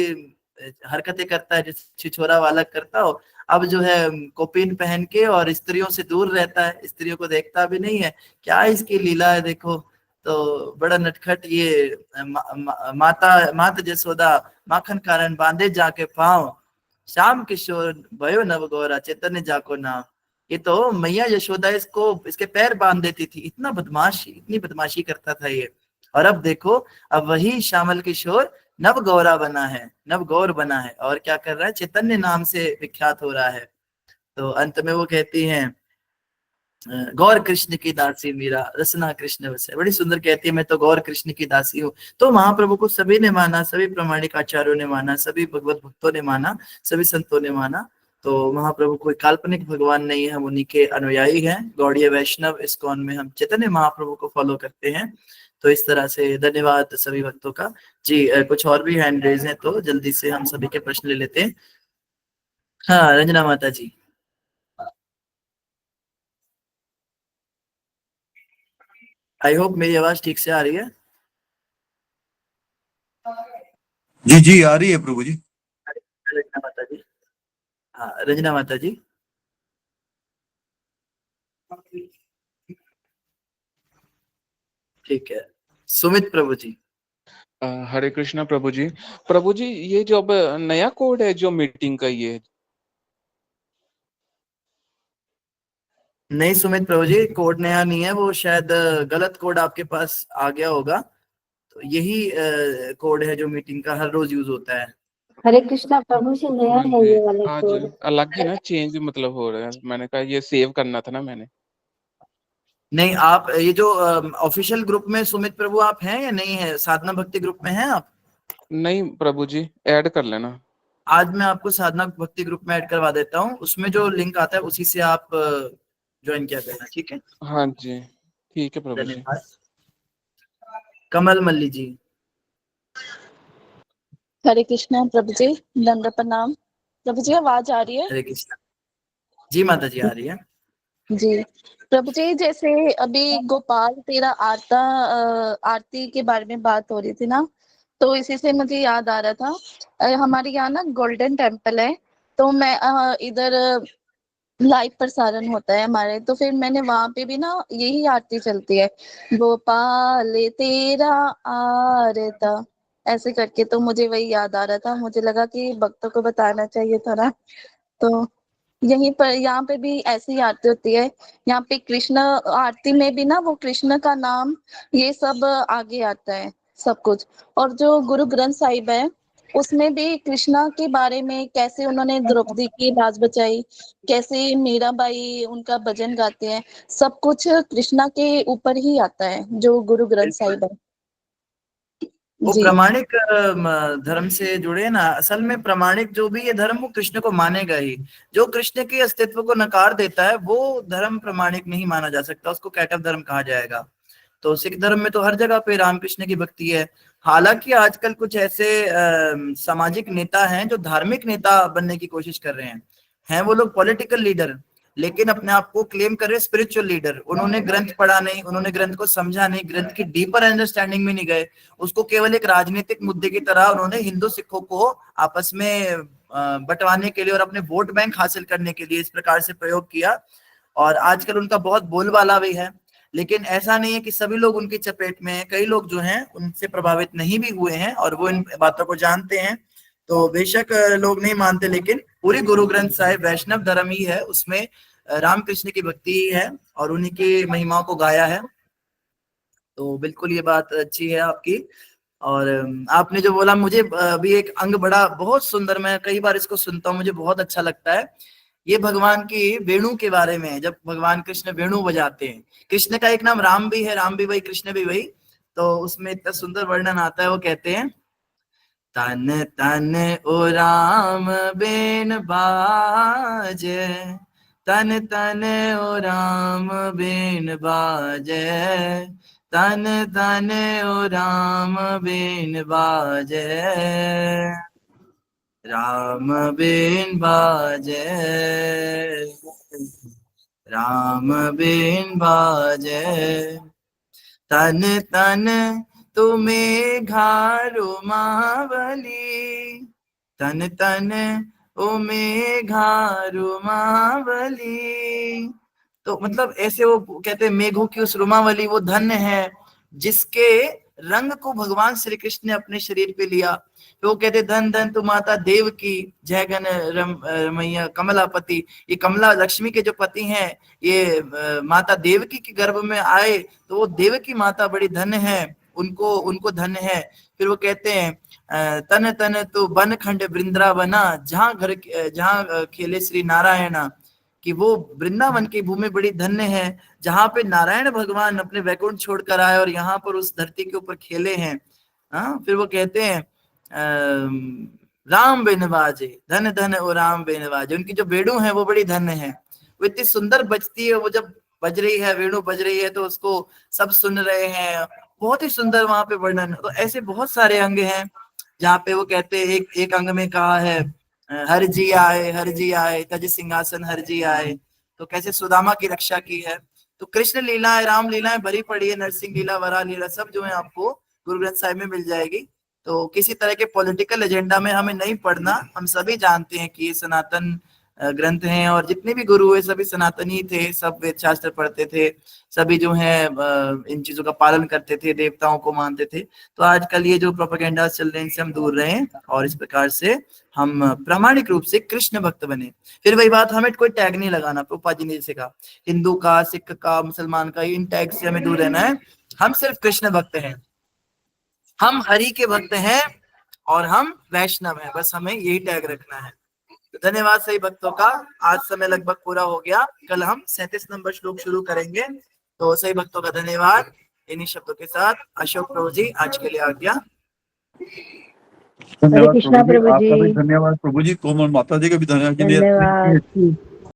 हरकतें करता है जैसे छिछोरा वाला करता हो, अब जो है कोपीन पहन के और स्त्रियों से दूर रहता है, स्त्रियों को देखता भी नहीं है, क्या इसकी लीला है देखो। तो बड़ा नटखट ये माता जसोदा माखन कारण बांधे जाके पाँव, श्याम किशोर भयो नव गौरा चैतन्य जाको नाम। ये तो मैया यशोदा इसको इसके पैर बांध देती थी, इतना बदमाशी, इतनी बदमाशी करता था ये। और अब देखो, अब वही श्यामल किशोर नव गौरा बना है, नव गौर बना है, और क्या कर रहा है, चैतन्य नाम से विख्यात हो रहा है। तो अंत में वो कहती हैं, गौर कृष्ण की दासी मीरा रसना कृष्ण वसे, बड़ी सुंदर कहती है, मैं तो गौर कृष्ण की दासी हूँ। तो महाप्रभु को सभी ने माना, सभी प्रामाणिक आचार्यों ने माना, सभी भगवत भक्तों ने माना, सभी संतों ने माना। तो महाप्रभु कोई काल्पनिक भगवान नहीं है, हम उन्हीं के अनुयायी हैं। गौड़ीय वैष्णव इस्कॉन में हम चैतन्य महाप्रभु को फॉलो करते हैं। तो इस तरह से धन्यवाद सभी भक्तों का जी। कुछ और भी हैंड रेज हैं तो जल्दी से हम सभी के प्रश्न ले लेते हैं। हाँ, रंजना माता जी। आई होप मेरी आवाज ठीक से आ रही है। जी जी आ रही है प्रभु जी। रंजना माता जी, हाँ रंजना माता जी। ठीक है, सुमित प्रभु जी। हरे कृष्णा प्रभु जी। प्रभु जी, ये जो अब नया कोड है जो मीटिंग का, ये नहीं सुमित प्रभु जी, कोड नया नहीं है, वो शायद गलत कोड आपके पास आ गया होगा। तो यही कोड है जो मीटिंग का हर रोज यूज होता है। हरे कृष्णा प्रभु जी, नया हाँ है जी, ये वाला हाँ जी, कोड। अलग ही ना चेंज मतलब हो रहा है। मैंने कहा ये सेव करना था ना मैंने। नहीं, आप ये जो ऑफिशियल ग्रुप में सुमित प्रभु आप हैं या नहीं है, साधना भक्ति ग्रुप में हैं आप? नहीं प्रभु जी, ऐड कर लेना। आज मैं आपको साधना भक्ति ग्रुप में ऐड करवा देता हूँ, उसमें जो लिंक आता है उसी से आप ज्वाइन किया करना, ठीक है? हाँ जी, ठीक है प्रभु जी। धन्यवाद। कमल मल्ली जी। हरे कृष्णा प्रभु जी, दंड प्रणाम। प्रभु जी आवाज आ रही है? हरे कृष्णा जी। माता जी आ रही है जी प्रभु जी, जैसे अभी गोपाल तेरा आरती के बारे में बात हो रही थी ना, तो इसी से मुझे याद आ रहा था, हमारे यहाँ ना गोल्डन टेम्पल है, तो मैं इधर लाइव प्रसारण होता है हमारे, तो फिर मैंने वहां पे भी ना यही आरती चलती है, गोपाल तेरा आरता, ऐसे करके। तो मुझे वही याद आ रहा था, मुझे लगा कि भक्तों को बताना चाहिए था ना। तो यहीं पर यहाँ पे भी ऐसी आरती होती है। यहाँ पे कृष्ण आरती में भी ना वो कृष्ण का नाम ये सब आगे आता है सब कुछ। और जो गुरु ग्रंथ साहिब है उसमें भी कृष्णा के बारे में, कैसे उन्होंने द्रौपदी की लाज बचाई, कैसे मीराबाई उनका भजन गाते हैं, सब कुछ कृष्णा के ऊपर ही आता है जो गुरु ग्रंथ साहिब है। वो जी प्रामाणिक धर्म से जुड़े हैं ना। असल में प्रामाणिक जो भी ये धर्म, वो कृष्ण को मानेगा ही। जो कृष्ण के अस्तित्व को नकार देता है वो धर्म प्रामाणिक नहीं माना जा सकता, उसको कैटव धर्म कहा जाएगा। तो सिख धर्म में तो हर जगह पे रामकृष्ण की भक्ति है। हालांकि आजकल कुछ ऐसे सामाजिक नेता हैं जो धार्मिक नेता बनने की कोशिश कर रहे हैं वो लोग पॉलिटिकल लीडर, लेकिन अपने आप को क्लेम कर रहे स्पिरिचुअल लीडर। उन्होंने ग्रंथ पढ़ा नहीं, उन्होंने ग्रंथ को समझा नहीं, ग्रंथ की डीपर अंडरस्टैंडिंग में नहीं गए, उसको केवल एक राजनीतिक मुद्दे की तरह उन्होंने हिंदू सिखों को आपस में बंटवाने के लिए और अपने वोट बैंक हासिल करने के लिए इस प्रकार से प्रयोग किया। और आजकल उनका बहुत बोलबाला भी है, लेकिन ऐसा नहीं है कि सभी लोग उनकी चपेट में हैं। कई लोग जो हैं उनसे प्रभावित नहीं भी हुए हैं और वो इन बातों को जानते हैं। तो बेशक लोग नहीं मानते, लेकिन पूरी गुरु ग्रंथ साहिब वैष्णव धर्म ही है, उसमें रामकृष्ण की भक्ति ही है और उन्हीं की महिमाओं को गाया है। तो बिल्कुल ये बात अच्छी है आपकी। और आपने जो बोला, मुझे भी एक अंग बड़ा बहुत सुंदर, मैं कई बार इसको सुनता हूँ, मुझे बहुत अच्छा लगता है। ये भगवान की वेणु के बारे में, जब भगवान कृष्ण वेणु बजाते हैं। कृष्ण का एक नाम राम भी है, राम भी वही, कृष्ण भी वही। तो उसमें इतना सुंदर वर्णन आता है, वो कहते हैं तन तन ओ राम बेन बाजे, तन तन ओ राम बेन बाजे, तन तन ओ राम बेन बाजे, राम बेन बाजे, राम बेन बाजे, तन तन तुम्हें घारो मावली, तन तन उमे घारो मावली। तो मतलब ऐसे वो कहते हैं मेघों की उस रुमावली वो धन्य है जिसके रंग को भगवान श्री कृष्ण ने अपने शरीर पे लिया। तो वो कहते धन धन तु माता देव की, जय गण रमैया कमलापति। ये कमला लक्ष्मी के जो पति हैं ये माता देवकी के गर्भ में आए, तो वो देवकी माता बड़ी धन्य है, उनको उनको धन्य है। फिर वो कहते हैं तन तन तो बन खंड वृंदावना, जहाँ खेले श्री नारायणा, कि वो वृंदावन की भूमि बड़ी धन्य है जहाँ पे नारायण भगवान अपने वैकुंठ छोड़कर आए और यहाँ पर उस धरती के ऊपर खेले हैं। हाँ, फिर वो कहते हैं राम बेनवाजे, धन धन ओ राम बेनवाजे, उनकी जो वेणु है वो बड़ी धन्य है, वो इतनी सुंदर बजती है, वो जब बज रही है वेणु बज रही है तो उसको सब सुन रहे हैं, बहुत ही सुंदर वहां पे वर्णन। तो ऐसे बहुत सारे अंग हैं जहाँ पे वो कहते हैं एक अंग में कहा है हर जी आए तज सिंहासन हर जी आए, तो कैसे सुदामा की रक्षा की है। तो कृष्ण लीलाएं राम लीलाएं भरी पड़ी है, नरसिंह लीला वरा लीला सब जो है आपको गुरु ग्रंथ साहिब में मिल जाएगी। तो किसी तरह के पॉलिटिकल एजेंडा में हमें नहीं पढ़ना, हम सभी जानते हैं कि ये सनातन ग्रंथ हैं और जितने भी गुरु हुए सभी सनातनी थे, सब वेद शास्त्र पढ़ते थे, सभी जो है इन चीजों का पालन करते थे, देवताओं को मानते थे। तो आजकल ये जो प्रोपेगेंडा चल रहे हैं इनसे हम दूर रहें और इस प्रकार से हम प्रामाणिक रूप से कृष्ण भक्त बने। फिर वही बात, हमें कोई टैग नहीं लगाना, प्रभुपाद जी ने जैसे कहा हिंदू का, सिख का, मुसलमान का, इन टैग से हमें दूर रहना है। हम सिर्फ कृष्ण भक्त हैं, हम हरि के भक्त हैं और हम वैष्णव हैं, बस हमें यही टैग रखना है। तो धन्यवाद सही भक्तों का, आज समय लगभग पूरा हो गया, कल हम 37 नंबर श्लोक शुरू करेंगे। तो सही भक्तों का धन्यवाद। इन्हीं शब्दों के साथ अशोक प्रभु जी आज के लिए आज्ञा। धन्यवाद कृष्णा प्रभु जी, प्रभु आपका भी जी। धन्यवाद प्रभु जी, कोमल माता जी का भी धन्यवाद। धन्यवाद।